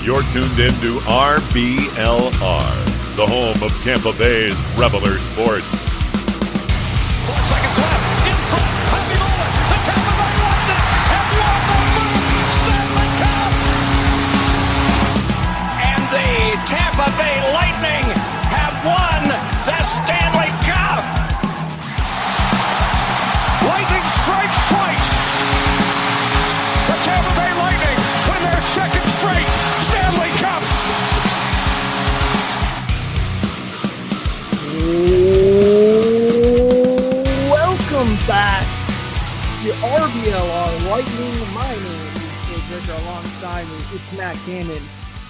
You're tuned in to RBLR, the home of Tampa Bay's Reveler Sports. 4 seconds left. In front. Happy moment. The Tampa Bay Lightning have won the first Stanley Cup. And the Tampa Bay Lightning have won the Stanley Cup. Lightning strikes twice. The Tampa Bay Lightning win their second straight Stanley Cup. Welcome back to RBLR Lightning. My name is Ricker. Alongside me, it's Matt Cannon,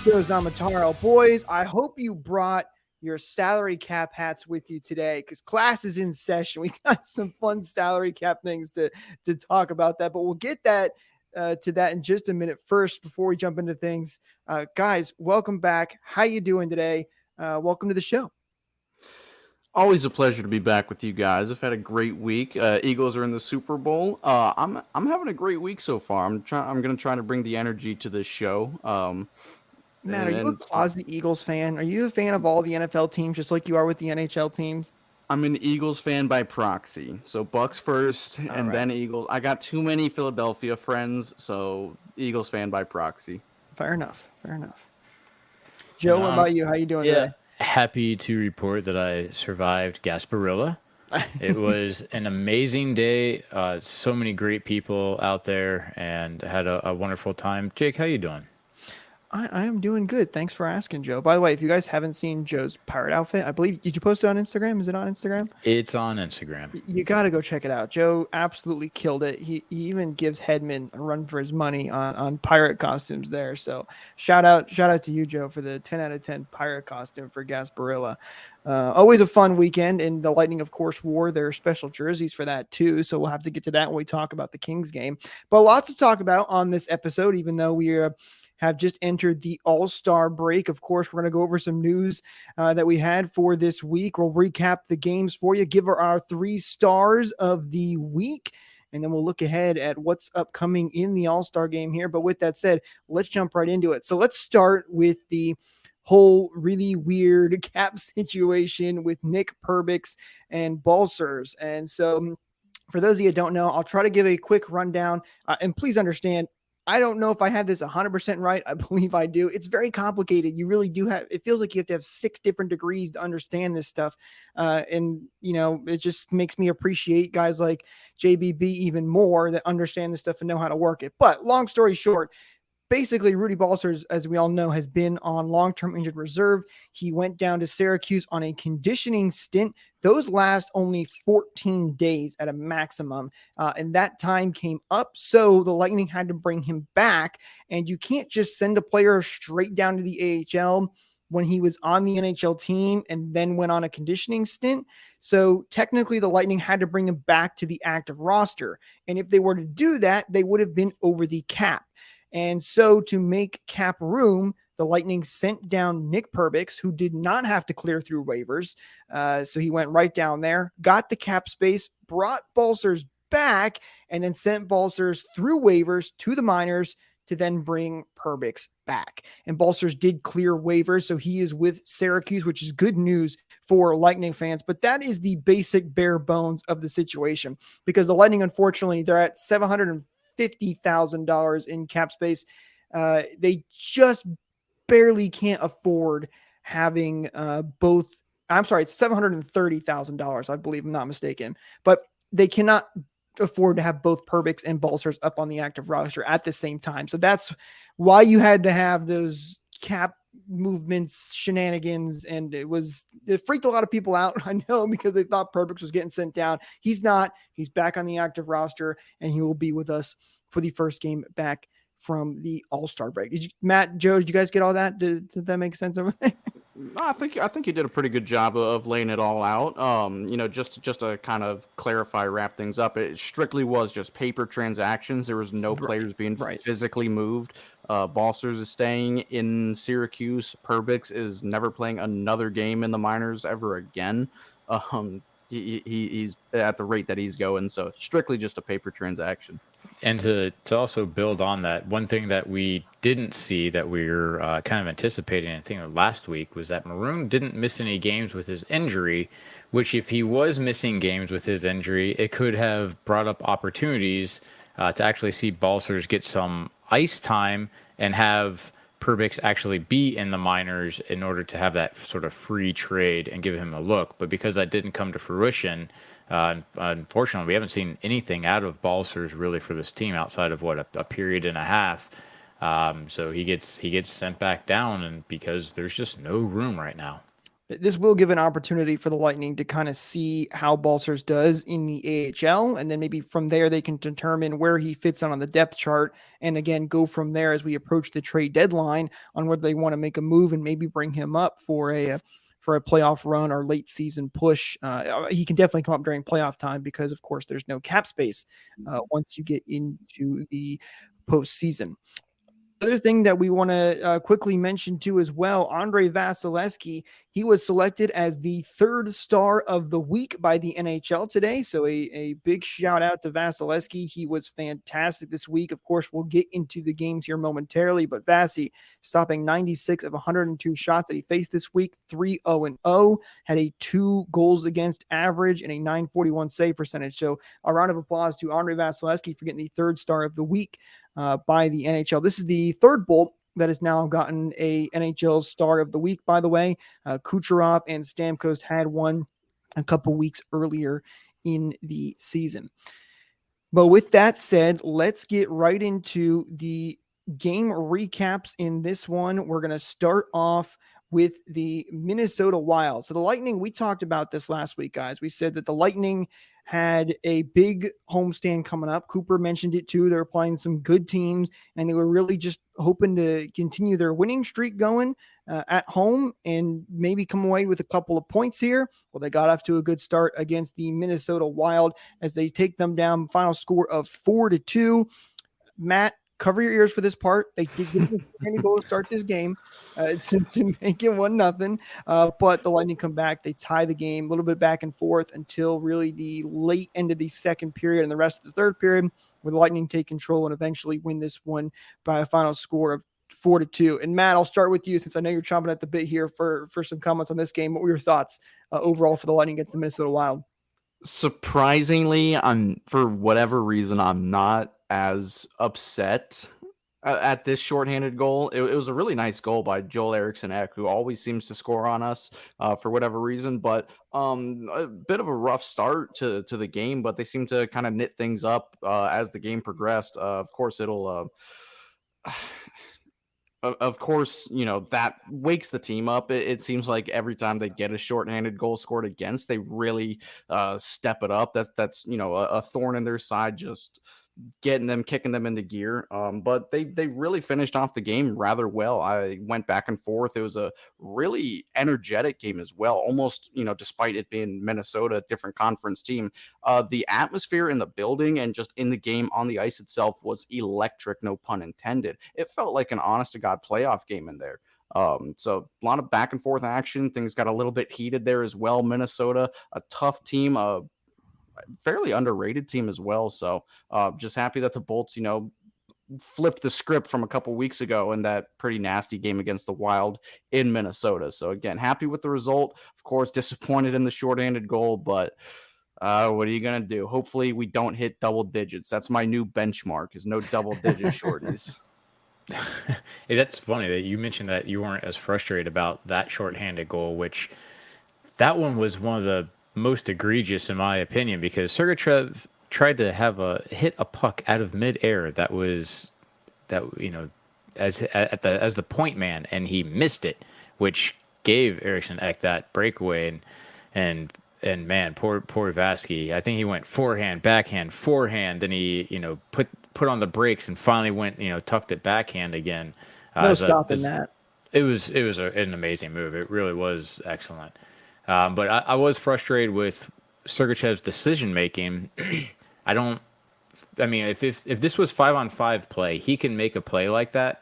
Joe Zamataro. Boys, I hope you brought your salary cap hats with you today because class is in session. We got some fun salary cap things to talk about that, but we'll get that to that in just a minute. First, before we jump into things, guys, welcome back. How you doing today? Welcome to the show. Always a pleasure to be back with you guys. I've had a great week. Eagles are in the Super Bowl. I'm having a great week so far. I'm going to try to bring the energy to this show. Matt, are you a closet Eagles fan? Are you a fan of all the NFL teams, just like you are with the NHL teams? I'm an Eagles fan by proxy. So Bucks first, and then Eagles. I got too many Philadelphia friends, so Eagles fan by proxy. Fair enough. Joe, what about you? How you doing today? Happy to report that I survived Gasparilla. It was an amazing day. So many great people out there, and had a wonderful time. Jake, how you doing? I am doing good. Thanks for asking, Joe. By the way, if you guys haven't seen Joe's pirate outfit, I believe, did you post it on Instagram? Is it on Instagram? It's on Instagram. You got to go check it out. Joe absolutely killed it. He even gives Hedman a run for his money on pirate costumes there. So shout out to you, Joe, for the 10 out of 10 pirate costume for Gasparilla. Always a fun weekend, and the Lightning, of course, wore their special jerseys for that too. So we'll have to get to that when we talk about the Kings game. But lots to talk about on this episode, even though we have just entered the All-Star break. Of course, we're going to go over some news that we had for this week. We'll recap the games for you, give our 3 stars of the week, and then we'll look ahead at what's upcoming in the All-Star game here. But with that said, let's jump right into it. So let's start with the whole really weird cap situation with Nick Perbix and Balcers. And so for those of you who don't know, I'll try to give a quick rundown. And please understand, I don't know if I had this 100% right. I believe I do. It's very complicated. You really do have, it feels like you have to have 6 different degrees to understand this stuff. And, you know, it just makes me appreciate guys like JBB even more that understand this stuff and know how to work it. But long story short, basically, Rudy Balcers, as we all know, has been on long-term injured reserve. He went down to Syracuse on a conditioning stint. Those last only 14 days at a maximum, and that time came up, so the Lightning had to bring him back, and you can't just send a player straight down to the AHL when he was on the NHL team and then went on a conditioning stint. So technically, the Lightning had to bring him back to the active roster, and if they were to do that, they would have been over the cap. And so to make cap room, the Lightning sent down Nick Perbix, who did not have to clear through waivers. So he went right down there, got the cap space, brought Balcers back, and then sent Balcers through waivers to the minors to then bring Perbix back. And Balcers did clear waivers, so he is with Syracuse, which is good news for Lightning fans. But that is the basic bare bones of the situation, because the Lightning, unfortunately, they're at $750,000 in cap space. They just barely can't afford having both. I'm sorry, it's $730,000, I believe, I'm not mistaken. But they cannot afford to have both Perbix and Balcers up on the active roster at the same time. So that's why you had to have those cap movements, shenanigans, and it freaked a lot of people out, I know, because they thought Perbix was getting sent down. He's not. He's back on the active roster, and he will be with us for the first game back from the All-Star break. Matt, Joe, did you guys get all that? Did that make sense over there? I think you did a pretty good job of laying it all out. Just to kind of clarify, wrap things up, it strictly was just paper transactions. There was no players being physically moved. Balcers is staying in Syracuse. Perbix is never playing another game in the minors ever again. he's at the rate that he's going. So strictly just a paper transaction. And to also build on that, one thing that we didn't see that we were kind of anticipating, I think last week, was that Maroon didn't miss any games with his injury, which if he was missing games with his injury, it could have brought up opportunities to actually see Balsers get some ice time and have Perbix actually be in the minors in order to have that sort of free trade and give him a look. But because that didn't come to fruition, unfortunately, we haven't seen anything out of Balsers really for this team outside of a period and a half. So he gets sent back down, and because there's just no room right now. This will give an opportunity for the Lightning to kind of see how Balsers does in the AHL, and then maybe from there they can determine where he fits on the depth chart, and again go from there as we approach the trade deadline on whether they want to make a move and maybe bring him up for a playoff run or late season push. He can definitely come up during playoff time because, of course, there's no cap space once you get into the postseason. Other thing that we want to quickly mention too as well, Andrei Vasilevskiy, he was selected as the third star of the week by the NHL today. So a big shout out to Vasilevskiy. He was fantastic this week. Of course, we'll get into the games here momentarily, but Vasy stopping 96 of 102 shots that he faced this week, 3-0-0, had a 2 goals against average and a .941 save percentage. So a round of applause to Andrei Vasilevskiy for getting the third star of the week by the NHL. This is the third Bolt that has now gotten a NHL Star of the Week, by the way. Kucherov and Stamkos had one a couple weeks earlier in the season. But with that said, let's get right into the game recaps in this one. We're going to start off with the Minnesota Wild. So the Lightning, we talked about this last week, guys. We said that the Lightning had a big homestand coming up. Cooper mentioned it too. They were playing some good teams, and they were really just hoping to continue their winning streak going at home and maybe come away with a couple of points here. Well, they got off to a good start against the Minnesota Wild as they take them down. Final score of 4-2. Matt, cover your ears for this part. They did get a goal to start this game to make it 1-0. But the Lightning come back. They tie the game a little bit back and forth until really the late end of the second period and the rest of the third period, where the Lightning take control and eventually win this one by a final score of 4-2. And Matt, I'll start with you since I know you're chomping at the bit here for some comments on this game. What were your thoughts overall for the Lightning against the Minnesota Wild? Surprisingly, for whatever reason, I'm not as upset at this shorthanded goal. It was a really nice goal by Joel Eriksson-Ek, who always seems to score on us for whatever reason. But a bit of a rough start to the game, but they seem to kind of knit things up as the game progressed. Of course, it'll. Of course, that wakes the team up. It seems like every time they get a shorthanded goal scored against, they really step it up. That's a thorn in their side, just kicking them into gear. But they really finished off the game rather well. I went back and forth. It was a really energetic game as well. Almost, despite it being Minnesota, different conference team, the atmosphere in the building and just in the game on the ice itself was electric, no pun intended. It felt like an honest to God playoff game in there. So a lot of back and forth action. Things got a little bit heated there as well. Minnesota, a tough team, fairly underrated team as well. So just happy that the Bolts, flipped the script from a couple weeks ago in that pretty nasty game against the Wild in Minnesota. So again, happy with the result. Of course, disappointed in the shorthanded goal, but what are you going to do? Hopefully we don't hit double digits. That's my new benchmark, is no double digit shorties. Hey, that's funny that you mentioned that you weren't as frustrated about that shorthanded goal, which that one was one of the most egregious in my opinion, because Sergachev tried to hit a puck out of midair as the point man, and he missed it, which gave Eriksson-Ek that breakaway, and man, poor Vasky. I think he went forehand, backhand, forehand, then he put on the brakes and finally went tucked it backhand again. No stopping that. It was an amazing move. It really was excellent. But I was frustrated with Sergachev's decision making. If this was 5-on-5 play, he can make a play like that.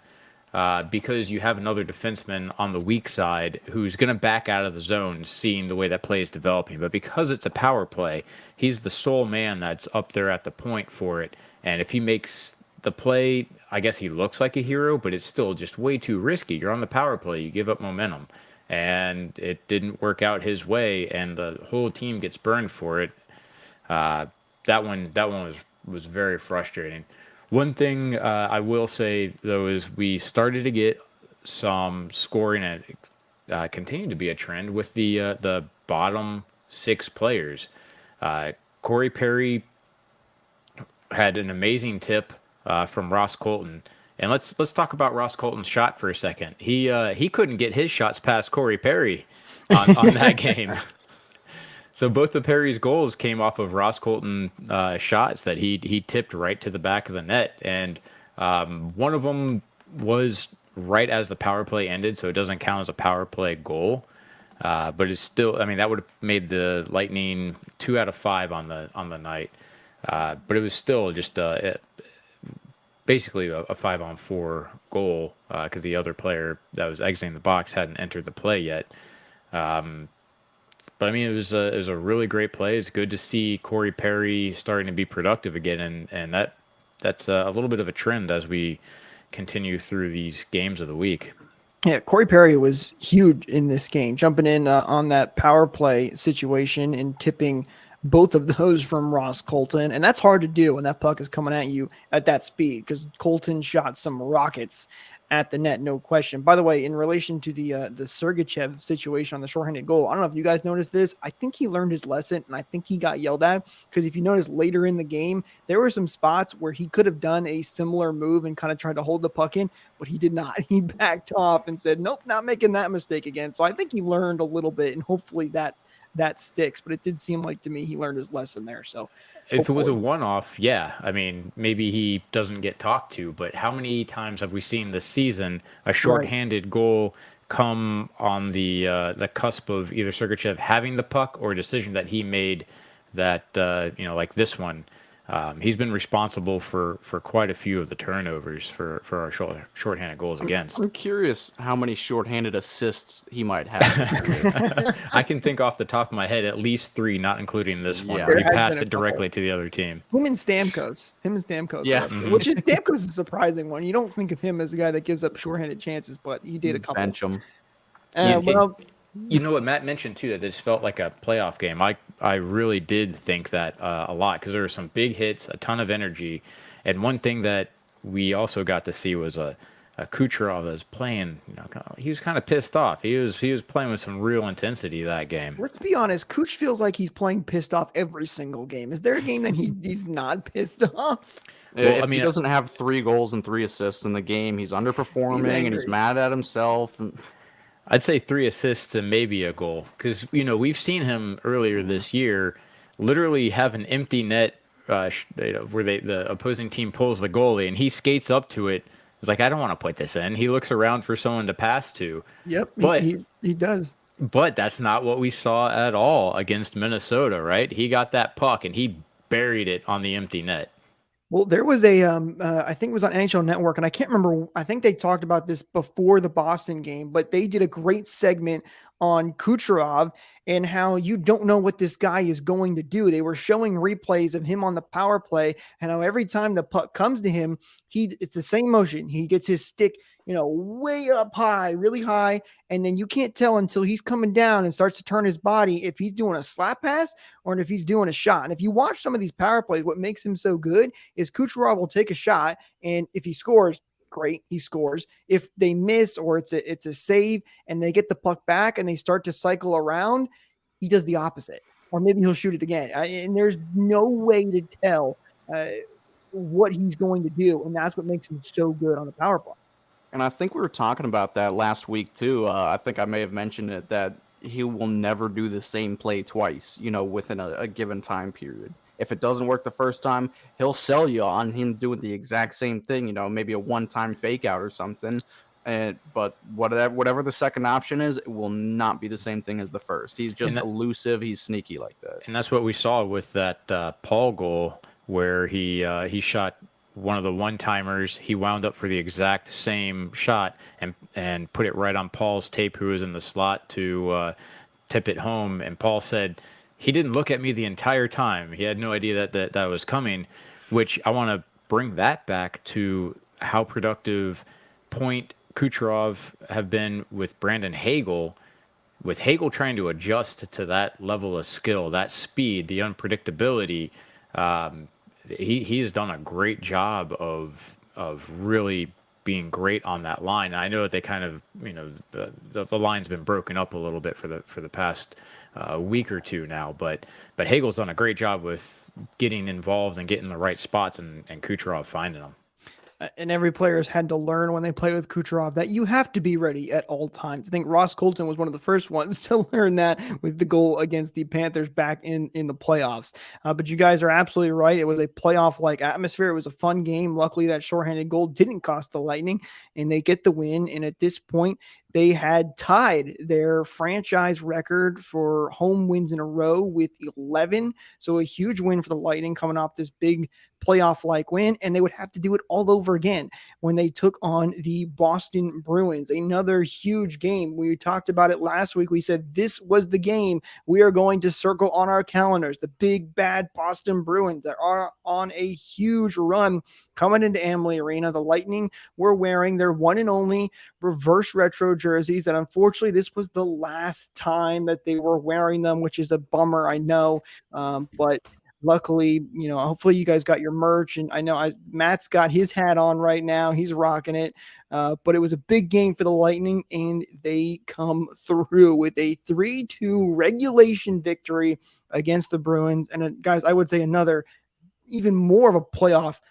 because you have another defenseman on the weak side who's going to back out of the zone, seeing the way that play is developing. But because it's a power play, he's the sole man that's up there at the point for it. And if he makes the play, I guess he looks like a hero, but it's still just way too risky. You're on the power play, you give up momentum. And it didn't work out his way, and the whole team gets burned for it. That one was very frustrating. One thing I will say, though, is we started to get some scoring, and continued to be a trend with the bottom 6 players. Corey Perry had an amazing tip from Ross Colton. And let's talk about Ross Colton's shot for a second. He couldn't get his shots past Corey Perry on that game. So both of Perry's goals came off of Ross Colton shots that he tipped right to the back of the net, and one of them was right as the power play ended, so it doesn't count as a power play goal. But it's still, I mean, that would have made the Lightning 2 out of 5 on the night. But it was still just basically a 5-on-4 goal because the other player that was exiting the box hadn't entered the play yet. But I mean, it was a really great play. It's good to see Corey Perry starting to be productive again, and that's a little bit of a trend as we continue through these games of the week. Yeah, Corey Perry was huge in this game, jumping in on that power play situation and tipping both of those from Ross Colton. And that's hard to do when that puck is coming at you at that speed, because Colton shot some rockets at the net, no question. By the way, in relation to the Sergachev situation on the shorthanded goal, I don't know if you guys noticed this. I think he learned his lesson, and I think he got yelled at, because if you notice later in the game, there were some spots where he could have done a similar move and kind of tried to hold the puck in, but he did not. He backed off and said, nope, not making that mistake again. So I think he learned a little bit, and hopefully that sticks. But it did seem like to me he learned his lesson there. So if it was a one-off, yeah, I mean, maybe he doesn't get talked to, but how many times have we seen this season a shorthanded goal come on the cusp of either Sergachev having the puck or a decision that he made that, like this one? He's been responsible for quite a few of the turnovers for our shorthanded goals against. I'm curious how many shorthanded assists he might have. I can think off the top of my head at least 3, not including this one, Yeah. where he passed it directly to the other team. Him and Stamkos. Yeah. Which is Stamkos is a surprising one. You don't think of him as a guy that gives up shorthanded chances, but he did a couple. Bench him. You know what Matt mentioned too, that this felt like a playoff game. I really did think that a lot, because there were some big hits, a ton of energy, and one thing that we also got to see was a Kucherov that was playing. He was kind of pissed off. He was playing with some real intensity that game. Let's be honest. Kuch feels like he's playing pissed off every single game. Is there a game that he's not pissed off? Well, he doesn't have 3 goals and 3 assists in the game, he's underperforming and he's mad at himself. I'd say 3 assists and maybe a goal, because we've seen him earlier this year literally have an empty net where the opposing team pulls the goalie and he skates up to it. He's like, I don't want to put this in. He looks around for someone to pass to. Yep, but he does. But that's not what we saw at all against Minnesota, right? He got that puck and he buried it on the empty net. Well, there was I think it was on NHL Network, and I can't remember. I think they talked about this before the Boston game, but they did a great segment on Kucherov and how you don't know what this guy is going to do. They were showing replays of him on the power play and how every time the puck comes to him, it's the same motion. He gets his stick, way up high, really high, and then you can't tell until he's coming down and starts to turn his body if he's doing a slap pass or if he's doing a shot. And if you watch some of these power plays, what makes him so good is Kucherov will take a shot, and if he scores, great, he scores. If they miss or it's a save and they get the puck back and they start to cycle around, he does the opposite, or maybe he'll shoot it again. And there's no way to tell what he's going to do, and that's what makes him so good on the power play. And I think we were talking about that last week too. I think I may have mentioned it, that he will never do the same play twice, within a given time period. If it doesn't work the first time, he'll sell you on him doing the exact same thing, maybe a one-time fake out or something. But whatever the second option is, it will not be the same thing as the first. He's just elusive. He's sneaky like that. And that's what we saw with that Paul goal, where he shot one of the one-timers. He wound up for the exact same shot and put it right on Paul's tape, who was in the slot, to tip it home. And Paul said he didn't look at me the entire time. He had no idea that was coming, which I want to bring that back to how productive Point, Kucherov have been with Brandon Hagel, with Hagel trying to adjust to that level of skill, that speed, the unpredictability. He has done a great job of really being great on that line. I know that they kind of, the line's been broken up a little bit for the past week or two now, but Hagel's done a great job with getting involved and getting the right spots, and Kucherov finding them. And every player has had to learn when they play with Kucherov that you have to be ready at all times. I think Ross Colton was one of the first ones to learn that with the goal against the Panthers back in the playoffs. But you guys are absolutely right. It was a playoff-like atmosphere. It was a fun game. Luckily, that shorthanded goal didn't cost the Lightning, and they get the win. And at this point, they had tied their franchise record for home wins in a row with 11. So a huge win for the Lightning coming off this big playoff-like win, and they would have to do it all over again when they took on the Boston Bruins. Another huge game. We talked about it last week. We said this was the game we are going to circle on our calendars. The big, bad Boston Bruins that are on a huge run coming into Amalie Arena. The Lightning were wearing their one and only reverse retro jerseys, and unfortunately this was the last time that they were wearing them, which is a bummer, I know, but luckily, hopefully you guys got your merch, and I know Matt's got his hat on right now. He's rocking it, but it was a big game for the Lightning, and they come through with a 3-2 regulation victory against the Bruins. And guys, I would say another even more of a playoff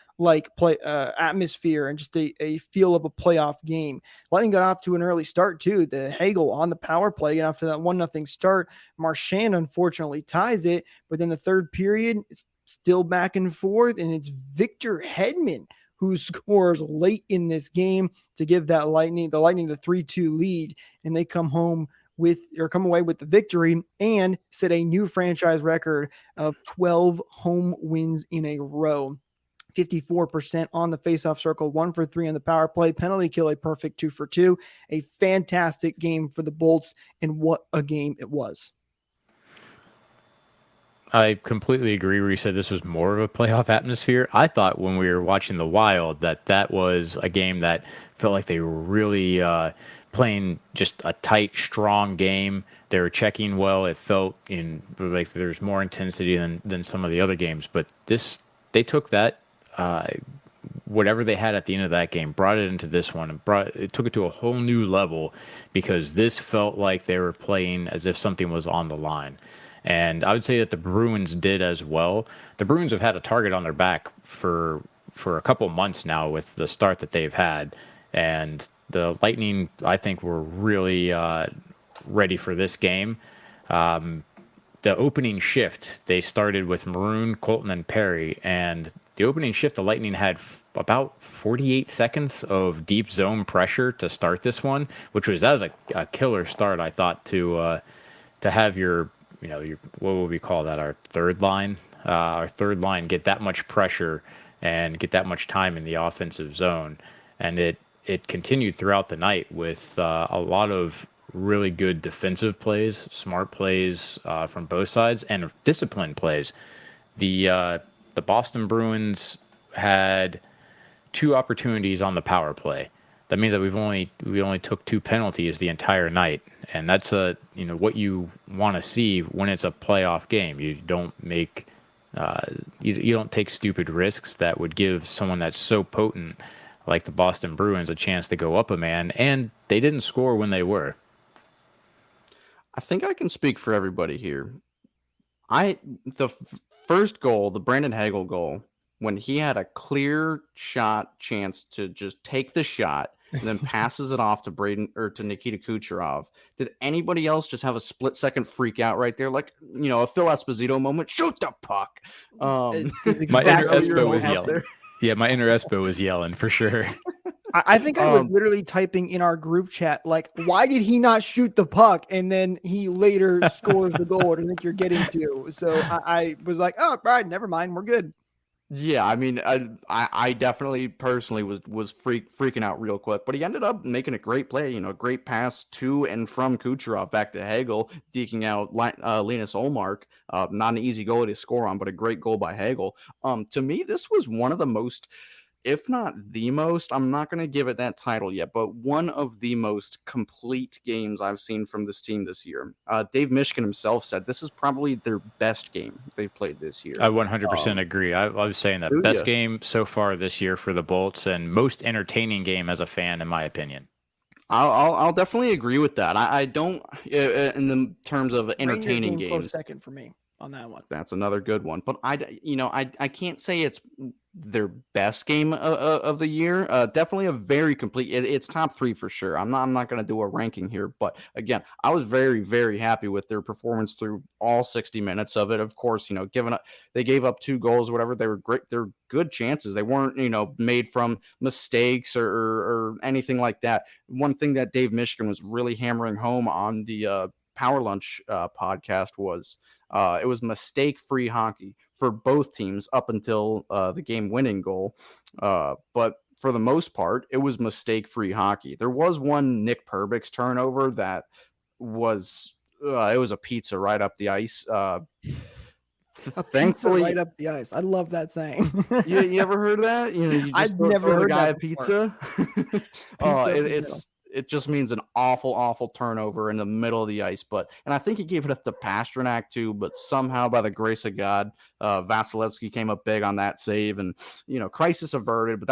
atmosphere and just a feel of a playoff game. Lightning got off to an early start too. The Hagel on the power play, and after that 1-0 start, Marchand unfortunately ties it. But then the third period, it's still back and forth, and it's Victor Hedman who scores late in this game to give the Lightning the 3-2 lead, and they come away with the victory and set a new franchise record of 12 home wins in a row. 54% on the faceoff circle, 1 for 3 on the power play, penalty kill, a perfect 2 for 2. A fantastic game for the Bolts, and what a game it was. I completely agree where you said this was more of a playoff atmosphere. I thought when we were watching the Wild that was a game that felt like they were really playing just a tight, strong game. They were checking well. It felt like there's more intensity than some of the other games. But they took that, whatever they had at the end of that game, brought it into this one, and took it to a whole new level, because this felt like they were playing as if something was on the line. And I would say that the Bruins did as well. The Bruins have had a target on their back for a couple months now with the start that they've had. And the Lightning, I think, were really ready for this game. The opening shift, they started with Maroon, Colton, and Perry. And the opening shift, the Lightning had about 48 seconds of deep zone pressure to start this one, that was a killer start, I thought, to have your what would we call that? Our third line get that much pressure and get that much time in the offensive zone. And it continued throughout the night with a lot of really good defensive plays, smart plays from both sides, and disciplined plays. The Boston Bruins had 2 opportunities on the power play. That means that we only took 2 penalties the entire night, and that's what you want to see when it's a playoff game. You don't make you don't take stupid risks that would give someone that's so potent like the Boston Bruins a chance to go up a man, and they didn't score when they were. I think I can speak for everybody here. The first goal, the Brandon Hagel goal, when he had a clear shot chance to just take the shot and then passes it off to Nikita Kucherov. Did anybody else just have a split-second freak out right there? Like, a Phil Esposito moment, shoot the puck. My inner Espo was yelling. Yeah, my inner Espo was yelling for sure. I think I was literally typing in our group chat, like, why did he not shoot the puck? And then he later scores the goal. I think you're getting to. So I was like, oh, all right, never mind. We're good. Yeah, I mean, I definitely personally was freaking out real quick, but he ended up making a great play. Great pass to and from Kucherov back to Hagel, deking out Linus Olmark. Not an easy goal to score on, but a great goal by Hagel. To me, this was one of the most, if not the most, I'm not going to give it that title yet, but one of the most complete games I've seen from this team this year. Dave Mishkin himself said this is probably their best game they've played this year. I 100% agree. I was saying that best game so far this year for the Bolts and most entertaining game as a fan, in my opinion. I'll definitely agree with that. I don't in the terms of entertaining games. Close second for me on that one. That's another good one, but I can't say it's their best game of the year. Definitely a very complete. It's top 3 for sure. I'm not going to do a ranking here, but again, I was very, very happy with their performance through all 60 minutes of it. Of course, they gave up 2 goals or whatever. They were great. They're good chances. They weren't made from mistakes or anything like that. One thing that Dave Mishkin was really hammering home on the Power Lunch podcast was it was mistake-free hockey for both teams up until the game-winning goal. But for the most part, it was mistake-free hockey. There was one Nick Perbix turnover that was it was a pizza right up the ice. Thankfully, right up the ice. I love that saying. you ever heard of that? You just I've never heard the guy that a pizza. It just means an awful turnover in the middle of the ice. And I think he gave it up to Pasternak too, but somehow by the grace of God, Vasilevsky came up big on that save, and crisis averted. But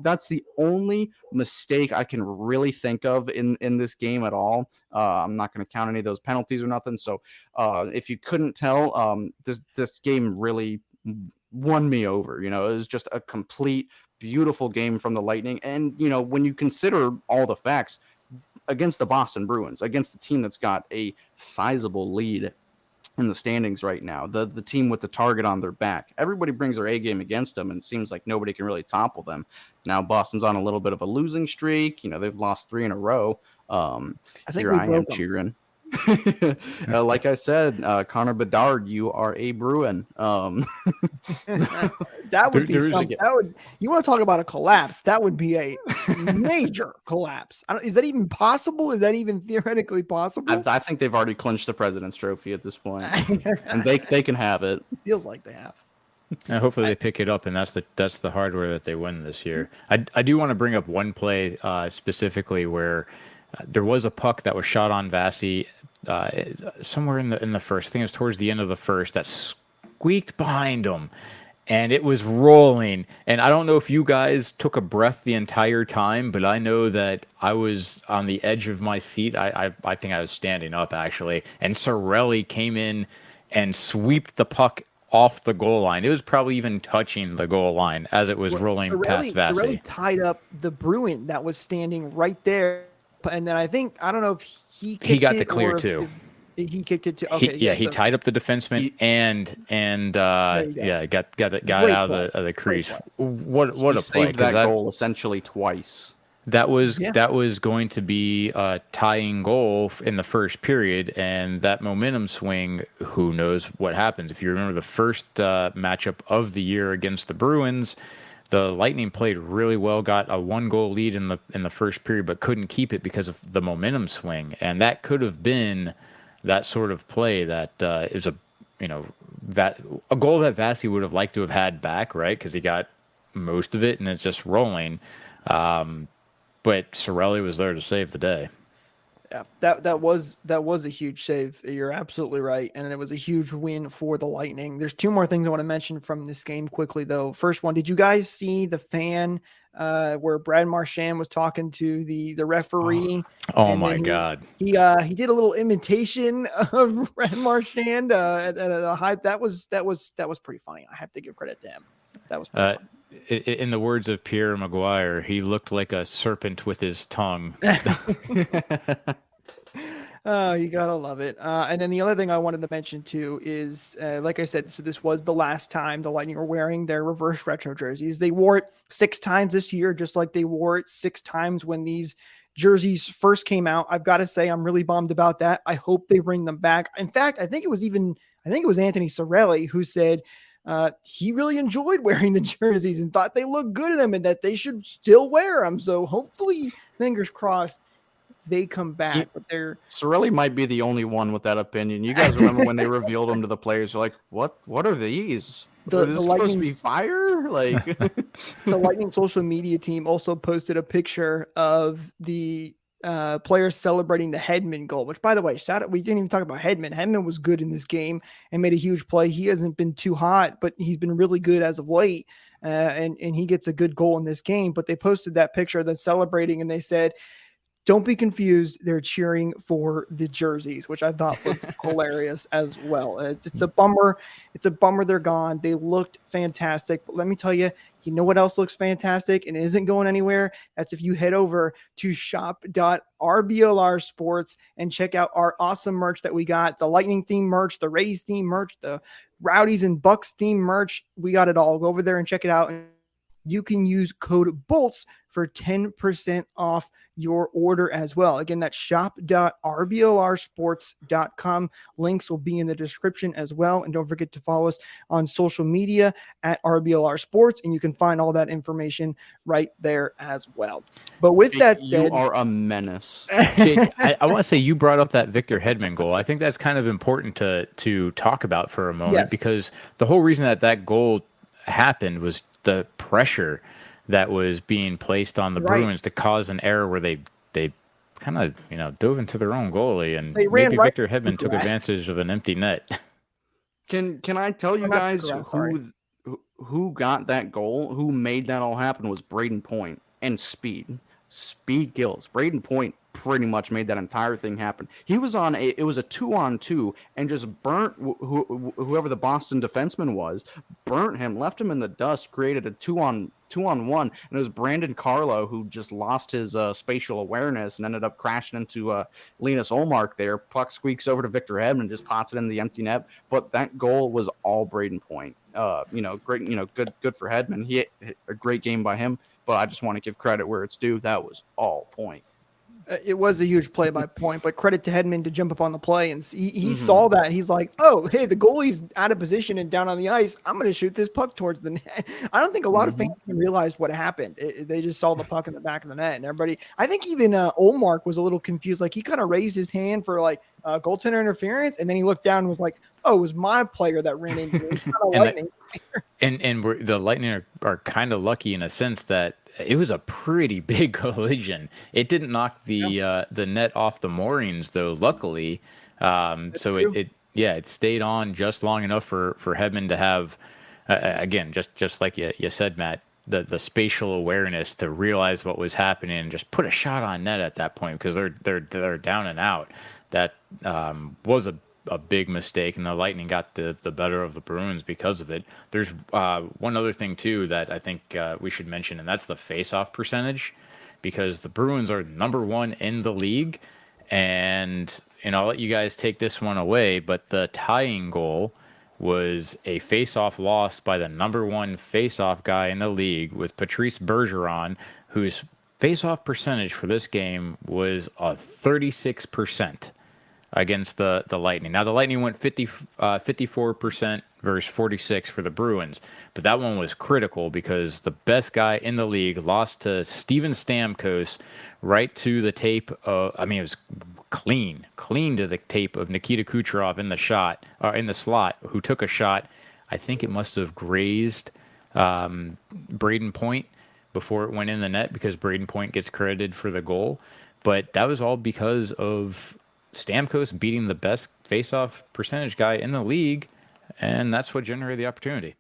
that's the only mistake I can really think of in this game at all. I'm not going to count any of those penalties or nothing. So if you couldn't tell, this game really won me over. It was just a complete beautiful game from the Lightning. And, when you consider all the facts against the Boston Bruins, against the team that's got a sizable lead in the standings right now, the team with the target on their back, everybody brings their A game against them, and it seems like nobody can really topple them. Now Boston's on a little bit of a losing streak. They've lost 3 in a row. I think here I am cheering. Like I said, Connor Bedard, you are a Bruin. That would be something. You want to talk about a collapse? That would be a major collapse. Is that even possible? Is that even theoretically possible? I think they've already clinched the President's Trophy at this point, and they can have it. Feels like they have. And hopefully they pick it up, and that's the hardware that they win this year. I do want to bring up one play specifically where there was a puck that was shot on Vasy somewhere in the first. I think it was towards the end of the first that squeaked behind him, and it was rolling. And I don't know if you guys took a breath the entire time, but I know that I was on the edge of my seat. I think I was standing up actually, and Cirelli came in and sweeped the puck off the goal line. It was probably even touching the goal line as it was rolling past Vasy. Cirelli tied up the Bruin that was standing right there. And then I don't know if he got the clear too. He kicked it too. Okay, he tied up the defenseman and got out of the crease. What a play! Saved that goal essentially twice. That was going to be a tying goal in the first period, and that momentum swing. Who knows what happens? If you remember the first matchup of the year against the Bruins, the Lightning played really well, got a 1-goal lead in the first period, but couldn't keep it because of the momentum swing, and that could have been that sort of play that is a goal that Vasy would have liked to have had back, right? Because he got most of it, and it's just rolling. But Cirelli was there to save the day. Yeah, that was a huge save. You're absolutely right, and it was a huge win for the Lightning. There's 2 more things I want to mention from this game quickly, though. First one, did you guys see the fan where Brad Marchand was talking to the referee? Oh my God! He did a little imitation of Brad Marchand at a high. That was pretty funny. I have to give credit to him. That was pretty funny. In the words of Pierre Maguire, he looked like a serpent with his tongue. Oh, you gotta love it. And then the other thing I wanted to mention too is, like I said, so this was the last time the Lightning were wearing their reverse retro jerseys. They wore it 6 times this year, just like they wore it 6 times when these jerseys first came out. I've got to say, I'm really bummed about that. I hope they bring them back. In fact, I think it was Anthony Cirelli who said, he really enjoyed wearing the jerseys and thought they looked good at him and that they should still wear them. So hopefully, fingers crossed, they come back. But they're Sorelli might be the only one with that opinion. You guys remember when they revealed them to the players? They're like, "What are these? Is this supposed to be fire?" Like the Lightning social media team also posted a picture of the players celebrating the Hedman goal, which, by the way, shout out, we didn't even talk about Hedman. Hedman was good in this game and made a huge play. He hasn't been too hot, but he's been really good as of late. And he gets a good goal in this game. But they posted that picture of them celebrating, and they said, don't be confused. They're cheering for the jerseys, which I thought was hilarious as well. It's a bummer. It's a bummer they're gone. They looked fantastic. But let me tell you, you know what else looks fantastic and isn't going anywhere? That's if you head over to shop.RBLR Sports and check out our awesome merch that we got. The Lightning theme merch, the Rays theme merch, the Rowdies and Bucks theme merch. We got it all. Go over there and check it out. You can use code BOLTS for 10% off your order as well. Again, that's shop.rblrsports.com. Links will be in the description as well. And don't forget to follow us on social media at RBLR Sports, and you can find all that information right there as well. But with that said, you are a menace. Jake, I want to say you brought up that Victor Hedman goal. I think that's kind of important to talk about for a moment, because the whole reason that goal happened was the pressure that was being placed on the Bruins to cause an error where they kind of dove into their own goalie, and maybe Victor Hedman took advantage of an empty net. Can I tell you guys who got that goal? Who made that all happen was Braden Point and Speed Gills. Braden Point pretty much made that entire thing happen. He was it was a 2-on-2 and just burnt whoever the Boston defenseman was, burnt him, left him in the dust, created a 2-on-1, and it was Brandon Carlo who just lost his spatial awareness and ended up crashing into Linus Ullmark there. Puck squeaks over to Victor Hedman and just pots it in the empty net. But that goal was all Braden Point. Great, good for Hedman. He hit a great game by him, but I just want to give credit where it's due. That was all Point. It was a huge play by Point, but credit to Hedman to jump up on the play. And he saw that. And he's like, oh, hey, the goalie's out of position and down on the ice. I'm going to shoot this puck towards the net. I don't think a lot of fans realized what happened. They just saw the puck in the back of the net. And everybody, I think even Ullmark was a little confused. Like, he kind of raised his hand for goaltender interference. And then he looked down and was like, oh, it was my player that ran into me. And the Lightning are kind of lucky in a sense that it was a pretty big collision. It didn't knock the net off the moorings, though, luckily. So it stayed on just long enough for Hedman to have, again, just like you said, Matt, the spatial awareness to realize what was happening and just put a shot on net at that point, because they're down and out. That was a big mistake, and the Lightning got the better of the Bruins because of it. There's one other thing too that I think we should mention, and that's the face-off percentage, because the Bruins are number 1 in the league, and I'll let you guys take this one away, but the tying goal was a face-off loss by the number 1 face-off guy in the league, with Patrice Bergeron, whose face-off percentage for this game was 36%. Against the Lightning. Now, the Lightning went 54% versus 46% for the Bruins, but that one was critical because the best guy in the league lost to Steven Stamkos right to the tape of, it was clean to the tape of Nikita Kucherov in the slot, who took a shot. I think it must have grazed Braden Point before it went in the net, because Braden Point gets credited for the goal, but that was all because of Stamkos beating the best face-off percentage guy in the league, and that's what generated the opportunity.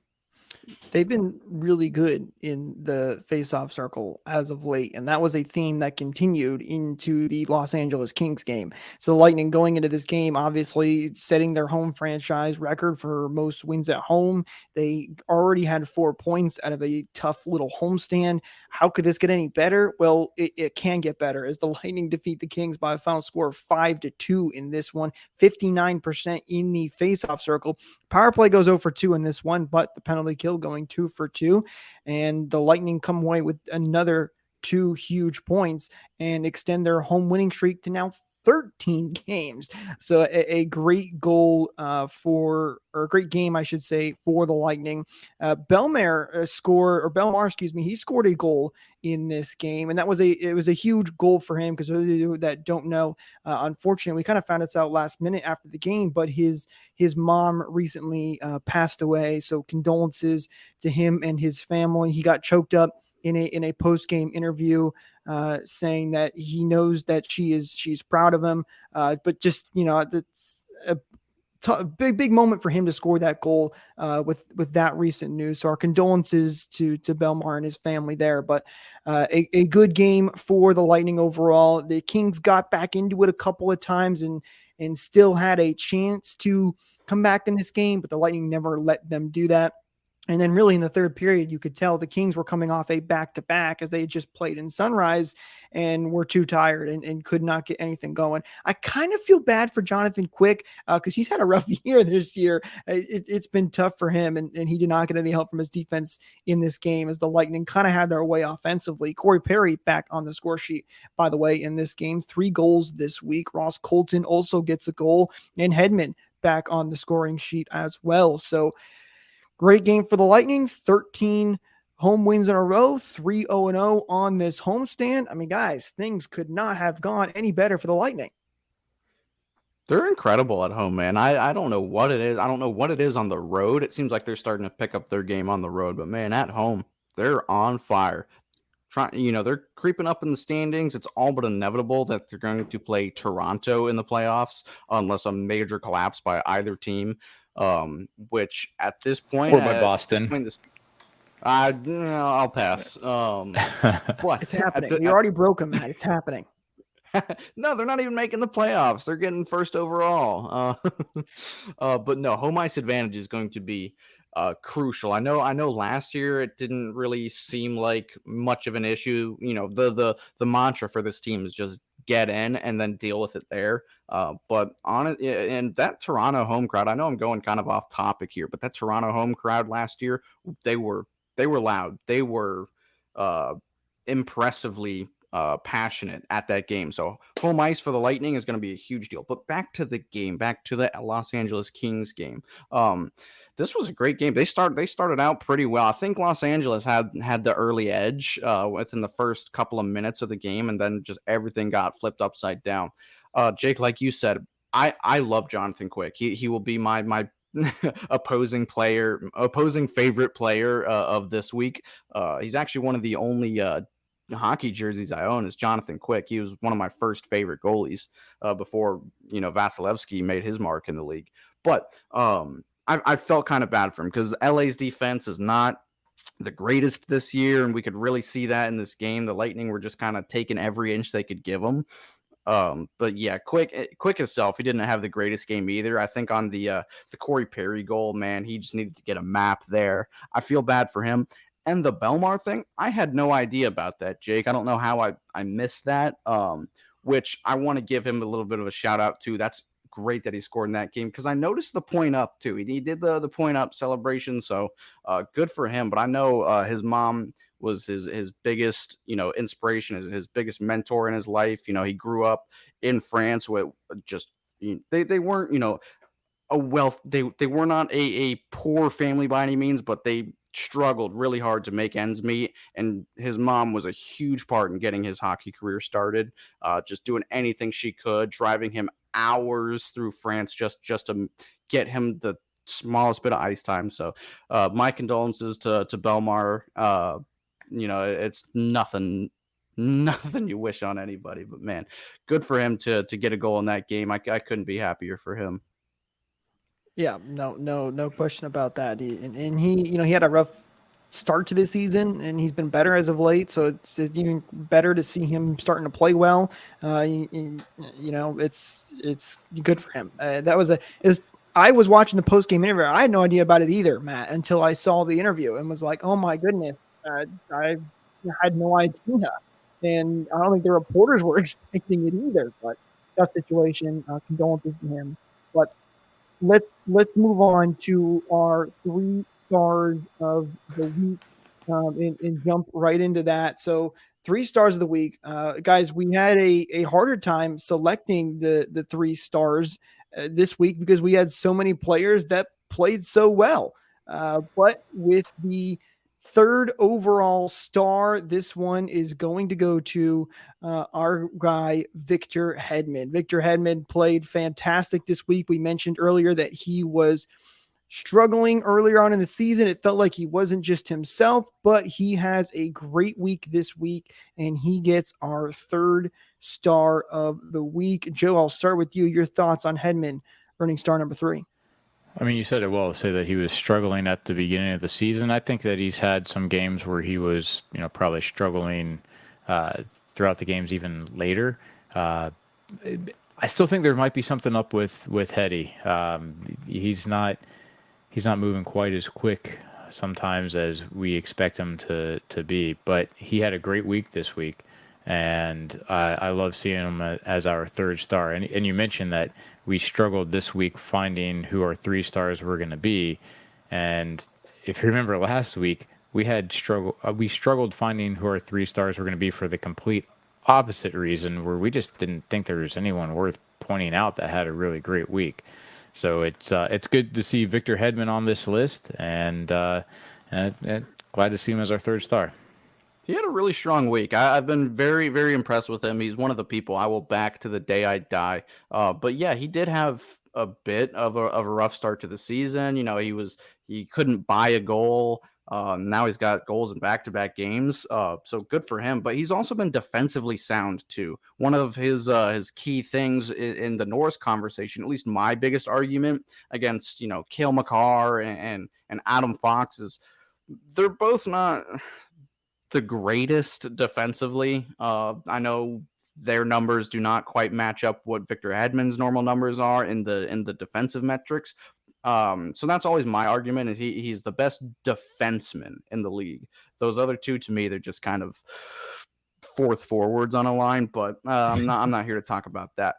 They've been really good in the face-off circle as of late, and that was a theme that continued into the Los Angeles Kings game. So the Lightning going into this game, obviously setting their home franchise record for most wins at home. They already had 4 points out of a tough little homestand. How could this get any better? Well, it can get better as the Lightning defeat the Kings by a final score of 5-2 in this one, 59% in the face-off circle. Power play goes 0 for 2 in this one, but the penalty kill going 2 for 2, and the Lightning come away with another 2 huge points and extend their home winning streak to now 13 games. So a great goal or a great game, I should say, for the Lightning. Belmar, excuse me, he scored a goal in this game, and it was a huge goal for him, because those of you that don't know, unfortunately, we kind of found this out last minute after the game, but his mom recently passed away. So condolences to him and his family. He got choked up in a post-game interview, saying that he knows that she's proud of him, but just, that's a big moment for him to score that goal with that recent news. So our condolences to Belmar and his family there. But a good game for the Lightning overall. The Kings got back into it a couple of times and still had a chance to come back in this game, but the Lightning never let them do that. And then really in the third period, you could tell the Kings were coming off a back-to-back, as they had just played in Sunrise and were too tired and could not get anything going. I kind of feel bad for Jonathan Quick, because he's had a rough year this year. It's been tough for him, and he did not get any help from his defense in this game, as the Lightning kind of had their way offensively. Corey Perry back on the score sheet, by the way, in this game. 3 goals this week. Ross Colton also gets a goal, and Hedman back on the scoring sheet as well. So great game for the Lightning. 13 home wins in a row, 3-0-0 on this homestand. I mean, guys, things could not have gone any better for the Lightning. They're incredible at home, man. I don't know what it is. I don't know what it is on the road. It seems like they're starting to pick up their game on the road, but man, at home, they're on fire. They're creeping up in the standings. It's all but inevitable that they're going to play Toronto in the playoffs, unless a major collapse by either team. Which at this point, or by Boston, I'll pass. But it's happening. You already broke them, Matt. It's happening. No, they're not even making the playoffs. They're getting first overall. But no, home ice advantage is going to be crucial. I know last year it didn't really seem like much of an issue. The mantra for this team is just get in and then deal with it there. But on it, and that Toronto home crowd, I know I'm going kind of off topic here, but that Toronto home crowd last year, they were loud. They were impressively passionate at that game. So home ice for the Lightning is going to be a huge deal. But back to the game, back to the Los Angeles Kings game. This was a great game. They started out pretty well. I think Los Angeles had the early edge within the first couple of minutes of the game, and then just everything got flipped upside down. Jake, like you said, I love Jonathan Quick. He will be my opposing favorite player of this week. He's actually one of the only hockey jerseys I own is Jonathan Quick. He was one of my first favorite goalies before Vasilevsky made his mark in the league. But I felt kind of bad for him, because LA's defense is not the greatest this year, and we could really see that in this game. The Lightning were just kind of taking every inch they could give them. But yeah, Quick himself, he didn't have the greatest game either. I think on the Corey Perry goal, man, he just needed to get a map there. I feel bad for him. And the Belmar thing, I had no idea about that, Jake. I don't know how I missed that, which I want to give him a little bit of a shout out to. That's great that he scored in that game, because I noticed the point up too. He did the point up celebration, so good for him. But I know his mom was his biggest inspiration, his biggest mentor in his life. He grew up in France with just they weren't they were not a poor family by any means, but they struggled really hard to make ends meet, and his mom was a huge part in getting his hockey career started, just doing anything she could, driving him hours through France just to get him the smallest bit of ice time. So my condolences to Belmar. It's nothing you wish on anybody, but man, good for him to get a goal in that game. I couldn't be happier for him. Yeah, no question about that. He had a rough start to this season, and he's been better as of late. So it's even better to see him starting to play well. It's good for him. I was watching the post game interview. I had no idea about it either, Matt, until I saw the interview and was like, oh my goodness, I had no idea. And I don't think the reporters were expecting it either. But tough situation. Condolences to him. But let's move on to our 3 stars of the week and jump right into that. So 3 stars of the week. Guys, we had a harder time selecting the 3 stars this week because we had so many players that played so well. But with the 3rd overall star, this one is going to go to our guy, Victor Hedman. Victor Hedman played fantastic this week. We mentioned earlier that he was struggling earlier on in the season. It felt like he wasn't just himself, but he has a great week this week, and he gets our 3rd star of the week. Joe, I'll start with you. Your thoughts on Hedman earning star number 3? I mean, you said it well to say that he was struggling at the beginning of the season. I think that he's had some games where he was, probably struggling throughout the games even later. I still think there might be something up with Heddy. He's not moving quite as quick sometimes as we expect him to be, but he had a great week this week, and I love seeing him as our 3rd star. And you mentioned that we struggled this week finding who our 3 stars were going to be, and if you remember last week, we struggled finding who our 3 stars were going to be for the complete opposite reason, where we just didn't think there was anyone worth pointing out that had a really great week. So it's good to see Victor Hedman on this list, and glad to see him as our 3rd star. He had a really strong week. I've been very, very impressed with him. He's one of the people I will back to the day I die. But yeah, he did have a bit of a rough start to the season. He couldn't buy a goal. Now he's got goals in back-to-back games. So good for him. But he's also been defensively sound too. One of his key things in the Norris conversation, at least my biggest argument against Cale Makar and Adam Fox, is they're both not the greatest defensively. I know their numbers do not quite match up what Victor Hedman's normal numbers are in the defensive metrics. So that's always my argument, is he's the best defenseman in the league. Those other two, to me, they're just kind of 4th forwards on a line, but I'm not here to talk about that.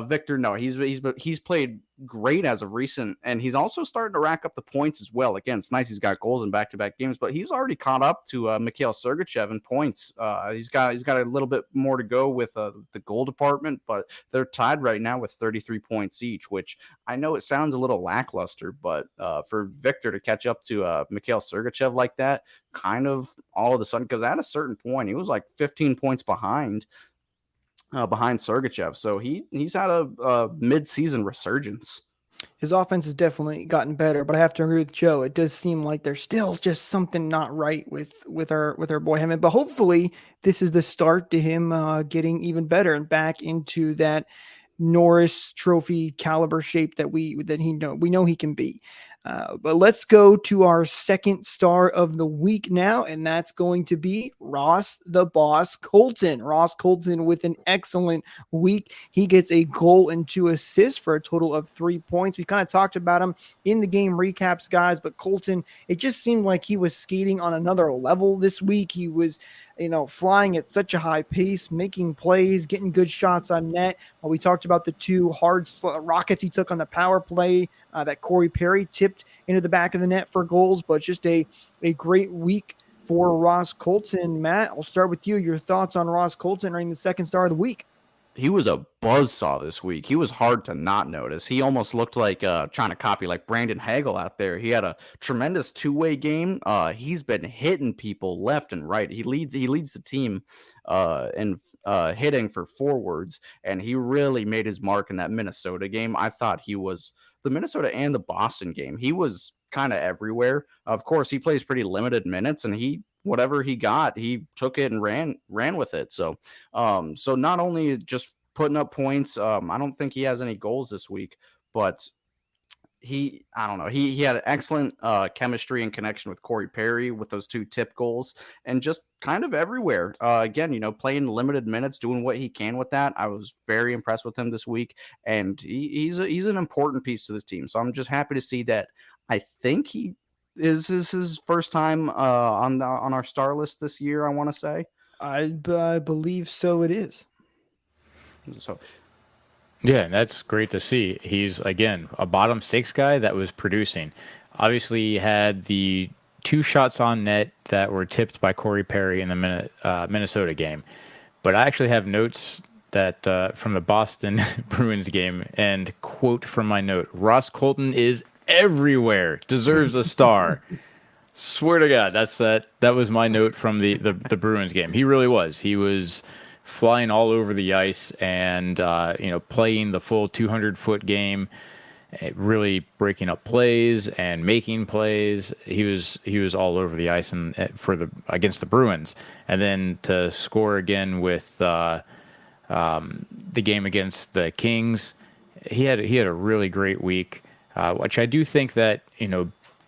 Victor, no, he's played great as of recent, and he's also starting to rack up the points as well. Again, it's nice he's got goals in back-to-back games, but he's already caught up to Mikhail Sergachev in points. He's got a little bit more to go with the goal department, but they're tied right now with 33 points each, which I know it sounds a little lackluster, but for Victor to catch up to Mikhail Sergachev like that, kind of all of a sudden, because at a certain point he was like 15 points behind Sergachev. So he's had a mid-season resurgence. His offense has definitely gotten better, but I have to agree with Joe. It does seem like there's still just something not right with our boy Hammond. But hopefully this is the start to him getting even better and back into that Norris Trophy caliber shape that we know he can be. But let's go to our 2nd star of the week now, and that's going to be Ross the Boss Colton. Ross Colton with an excellent week. He gets a goal and 2 assists for a total of 3 points. We kind of talked about him in the game recaps, guys, but Colton, it just seemed like he was skating on another level this week. He was flying at such a high pace, making plays, getting good shots on net. We talked about the 2 hard rockets he took on the power play that Corey Perry tipped into the back of the net for goals, but just a great week for Ross Colton. Matt, I'll start with you. Your thoughts on Ross Colton earning the 2nd star of the week? He was a buzzsaw this week. He was hard to not notice. He almost looked like trying to copy like Brandon Hagel out there. He had a tremendous 2-way game. He's been hitting people left and right. He leads the team in hitting for forwards, and he really made his mark in that Minnesota game. I thought he was the Minnesota and the Boston game. He was kind of everywhere. Of course, he plays pretty limited minutes, and whatever he got, he took it and ran with it. So not only just putting up points, I don't think he has any goals this week, but he had an excellent chemistry and connection with Corey Perry with those 2 tip goals, and just kind of everywhere. Again, playing limited minutes, doing what he can with that. I was very impressed with him this week, and he's an important piece to this team. So I'm just happy to see that. I think he is his first time on our star list this year, I want to say. I believe so. It is. So. Yeah, that's great to see. He's, again, a bottom 6 guy that was producing. Obviously, he had the 2 shots on net that were tipped by Corey Perry in the Minnesota game. But I actually have notes that from the Boston Bruins game, and quote from my note: Ross Colton is everywhere, deserves a star. Swear to God, that was my note from the Bruins game. He really was. He was flying all over the ice and playing the full 200-foot game, really breaking up plays and making plays. He was all over the ice and against the Bruins, and then to score again with the game against the Kings. He had a really great week, which I do think that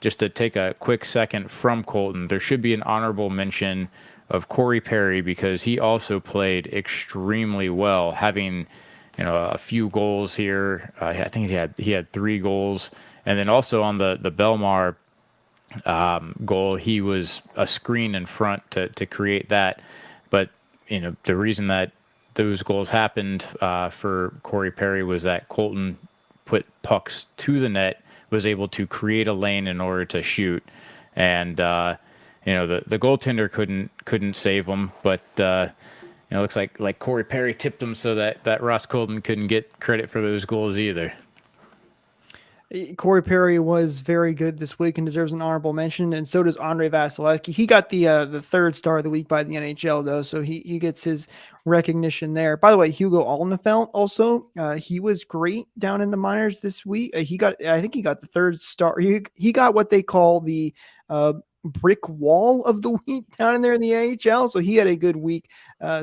just to take a quick second from Colton, there should be an honorable mention of Corey Perry, because he also played extremely well, having a few goals here. I think he had 3 goals, and then also on the Belmar goal, he was a screen in front to create that. But the reason that those goals happened for Corey Perry was that Colton put pucks to the net, was able to create a lane in order to shoot, and the goaltender couldn't save him, but it looks like Corey Perry tipped him so that Ross Colton couldn't get credit for those goals either. Corey Perry was very good this week and deserves an honorable mention, and so does Andre Vasilevsky. He got the 3rd star of the week by the NHL, though, so he gets his recognition there. By the way, Hugo Alnefelt also, he was great down in the minors this week. I think he got the 3rd star. He got what they call the brick wall of the week down in there in the AHL, so he had a good week.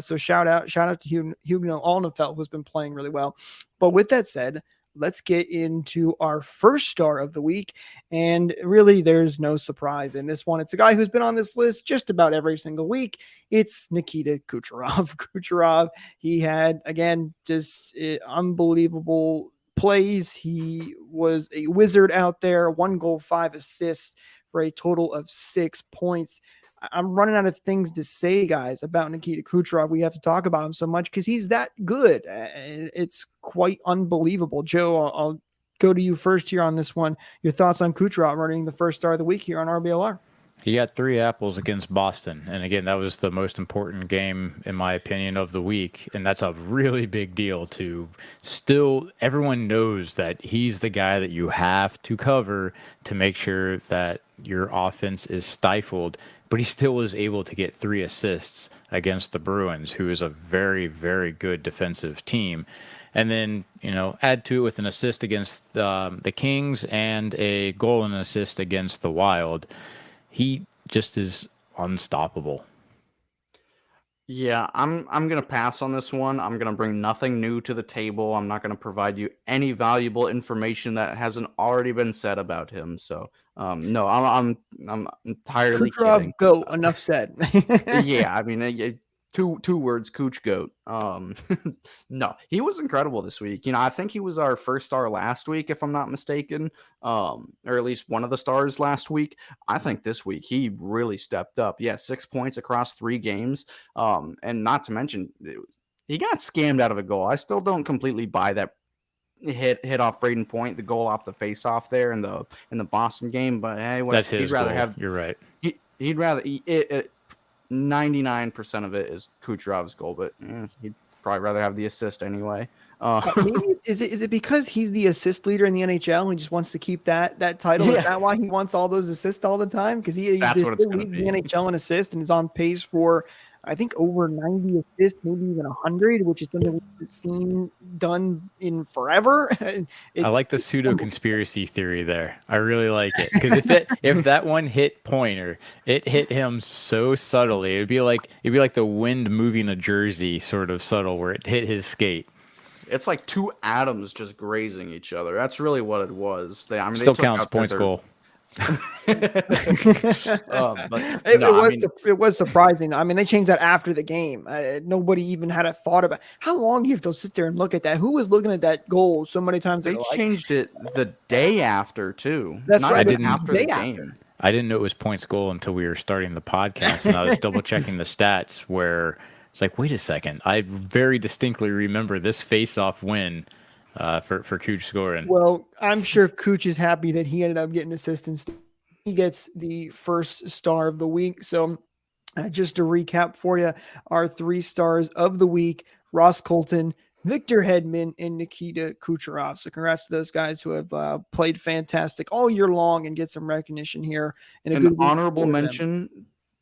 So shout out to Hugo Alnefelt, who's been playing really well. But with that said, let's get into our first star of the week. And really, there's no surprise in this one. It's a guy who's been on this list just about every single week. It's Nikita Kucherov. Kucherov, he had, again, just unbelievable plays. He was a wizard out there. 1 goal, 5 assists for a total of 6 points. I'm running out of things to say, guys, about Nikita Kucherov. We have to talk about him so much because he's that good. It's quite unbelievable. Joe, I'll go to you first here on this one. Your thoughts on Kucherov earning the first star of the week here on RBLR? He got 3 apples against Boston. And again, that was the most important game, in my opinion, of the week. And that's a really big deal to still, everyone knows that he's the guy that you have to cover to make sure that your offense is stifled. But he still was able to get 3 assists against the Bruins, who is a very, very good defensive team. And then, add to it with an assist against the Kings and a goal and an assist against the Wild. He just is unstoppable. Yeah, I'm going to pass on this one. I'm going to bring nothing new to the table. I'm not going to provide you any valuable information that hasn't already been said about him. So, no, I'm entirely Kucherov, kidding. go. Enough said. Yeah, I mean, two words, Kuch goat. No, he was incredible this week. I think he was our first star last week, if I'm not mistaken, or at least one of the stars last week. I think this week he really stepped up. Yeah, 6 points across 3 games. And not to mention, he got scammed out of a goal. I still don't completely buy that hit off Braden Point, the goal off the face-off there in the Boston game. But hey, that's his he'd rather goal. have. You're right. He'd rather 99% of it is Kucherov's goal, but he'd probably rather have the assist anyway. Maybe is it because he's the assist leader in the NHL and he just wants to keep that title? Yeah. Is that why he wants all those assists all the time? Because he just leads the NHL in assists and is on pace for, I think, over 90 assists, maybe even 100, which is something we've seen done in forever. I like the pseudo conspiracy theory there. I really like it because if that one hit Pointer, it hit him so subtly. It'd be like the wind moving a jersey, sort of subtle, where it hit his skate. It's like 2 atoms just grazing each other. That's really what it was. They still counts points goal. It was surprising. I mean, they changed that after the game. Nobody even had a thought about how long do you have to sit there and look at that. Who was looking at that goal so many times? They changed it the day after too. That's right. I didn't know it was points goal until we were starting the podcast, and I was double checking the stats where it's like, wait a second, I very distinctly remember this face-off win for Kuch scoring. Well, I'm sure Kuch is happy that he ended up getting assist instead he gets the first star of the week. So just to recap for you, our 3 stars of the week: Ross Colton, Victor Hedman, and Nikita Kucherov. So congrats to those guys who have played fantastic all year long and get some recognition here in a An good week honorable for them. mention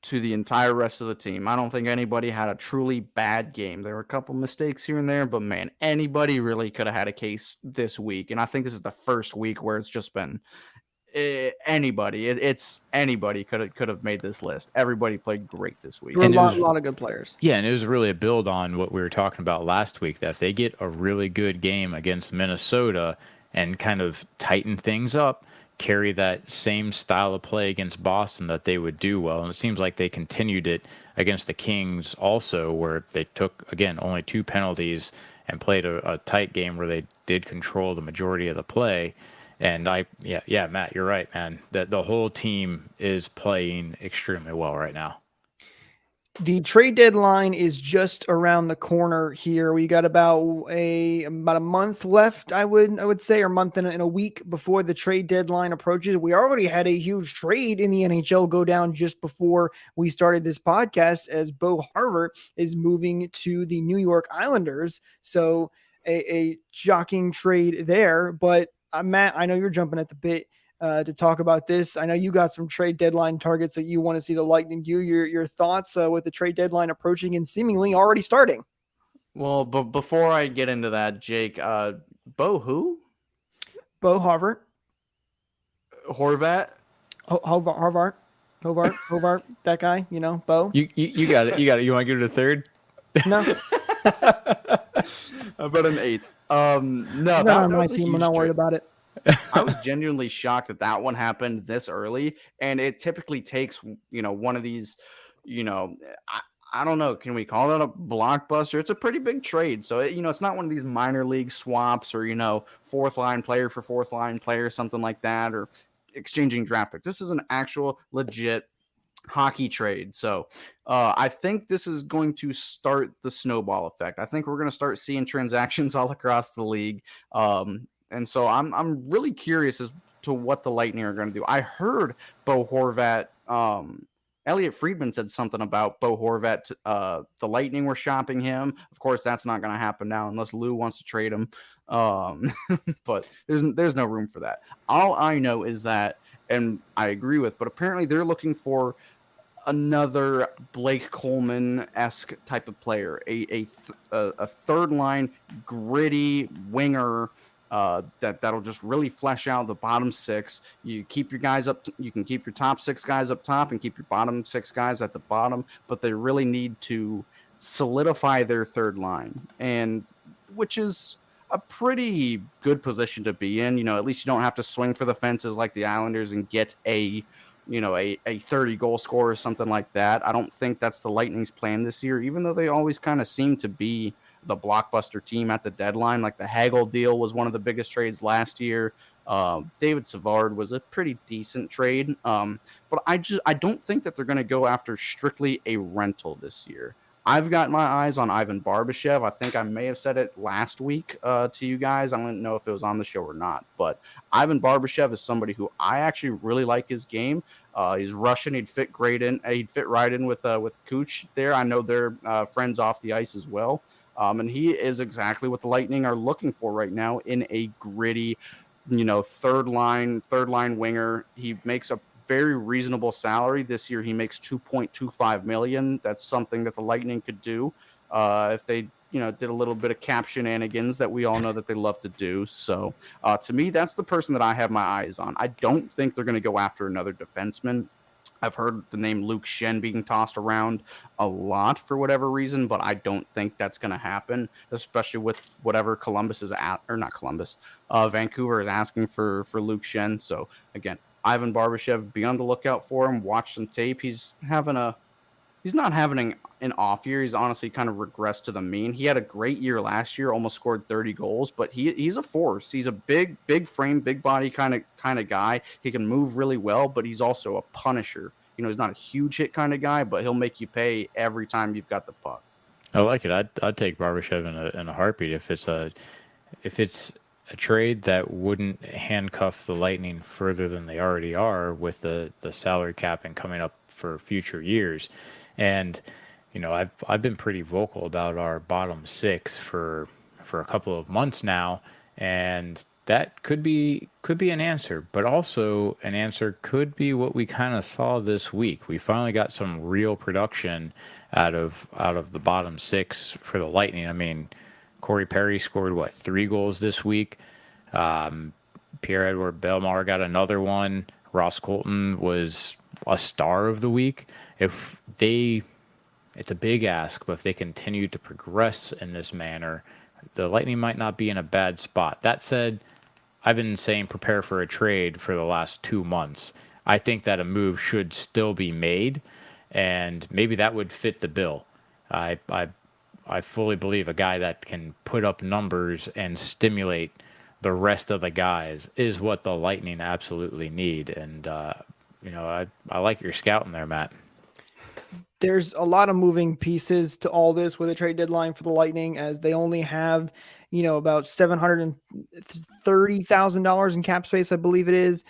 to the entire rest of the team. I don't think anybody had a truly bad game. There were a couple mistakes here and there, but man, anybody really could have had a case this week. And I think this is the first week where it's just been anybody. It's anybody could have made this list. Everybody played great this week. There were a lot of good players. Yeah, and it was really a build on what we were talking about last week, that if they get a really good game against Minnesota and kind of tighten things up, carry that same style of play against Boston, that they would do well. And it seems like they continued it against the Kings also, where they took, again, only 2 penalties and played a tight game where they did control the majority of the play. And yeah, Matt, you're right, man. The whole team is playing extremely well right now. The trade deadline is just around the corner here. We got about a month left, I would say, or month and a week before the trade deadline approaches. We already had a huge trade in the NHL go down just before we started this podcast, as Bo Harvard is moving to the New York Islanders. So a shocking trade there. But Matt, I know you're jumping at the bit to talk about this. I know you got some trade deadline targets that you want to see the Lightning do. Your thoughts with the trade deadline approaching and seemingly already starting? Well, but before I get into that, Jake, Bo who? Bo Harvard. Horvat? Hobart, that guy, Bo. You got it. You want to give it a third? No. About an 8th. No, that on my team. I'm not worried about it. I was genuinely shocked that one happened this early, and it typically takes, one of these, I don't know, can we call that a blockbuster? It's a pretty big trade. So, it's not one of these minor league swaps or, fourth line player for fourth line player, something like that, or exchanging draft picks. This is an actual legit hockey trade. So I think this is going to start the snowball effect. I think we're going to start seeing transactions all across the league. And so I'm really curious as to what the Lightning are going to do. I heard Bo Horvat, Elliot Friedman said something about Bo Horvat. The Lightning were shopping him. Of course, that's not going to happen now unless Lou wants to trade him. But there's no room for that. All I know is that, and I agree with, but apparently they're looking for another Blake Coleman-esque type of player, a third line gritty winger that'll just really flesh out the bottom 6. You keep your guys up. You can keep your top 6 guys up top and keep your bottom 6 guys at the bottom, but they really need to solidify their third line, and which is a pretty good position to be in. At least you don't have to swing for the fences like the Islanders and get a 30 goal scorer or something like that. I don't think that's the Lightning's plan this year, even though they always kind of seem to be the blockbuster team at the deadline. Like the Hagel deal was one of the biggest trades last year. David Savard was a pretty decent trade. But I don't think that they're going to go after strictly a rental this year. I've got my eyes on Ivan Barbashev. I think I may have said it last week to you guys. I don't know if it was on the show or not, but Ivan Barbashev is somebody who I actually really like his game. He's Russian. He'd fit right in with Kuch there. I know they're friends off the ice as well. And he is exactly what the Lightning are looking for right now in a gritty, third line winger. He makes a very reasonable salary. This year he makes $2.25 million. That's something that the Lightning could do if they did a little bit of cap shenanigans that we all know that they love to do. So to me, that's the person that I have my eyes on. I don't think they're going to go after another defenseman. I've heard the name Luke Schenn being tossed around a lot for whatever reason, but I don't think that's going to happen, especially with whatever Vancouver is asking for Luke Schenn. So again, Ivan Barbashev, be on the lookout for him. Watch some tape. He's not having an off year. He's honestly kind of regressed to the mean. He had a great year last year, almost scored 30 goals, but he's a force. He's a big frame, big body kind of guy. He can move really well, but he's also a punisher. He's not a huge hit kind of guy, but he'll make you pay every time you've got the puck. I like it. I'd take Barbashev in a heartbeat if it's a trade that wouldn't handcuff the Lightning further than they already are with the salary cap and coming up for future years. And I've been pretty vocal about our bottom six for a couple of months now, and that could be an answer, but also an answer could be what we kind of saw this week. We finally got some real production out of the bottom six for the Lightning. I mean, Corey Perry scored 3 goals this week. Pierre-Edouard Bellemare got another one. Ross Colton was a star of the week. It's a big ask, but if they continue to progress in this manner, the Lightning might not be in a bad spot. That said, I've been saying prepare for a trade for the last 2 months. I think that a move should still be made, and maybe that would fit the bill. I fully believe a guy that can put up numbers and stimulate the rest of the guys is what the Lightning absolutely need. And, I like your scouting there, Matt. There's a lot of moving pieces to all this with a trade deadline for the Lightning, as they only have, about $730,000 in cap space, I believe it is.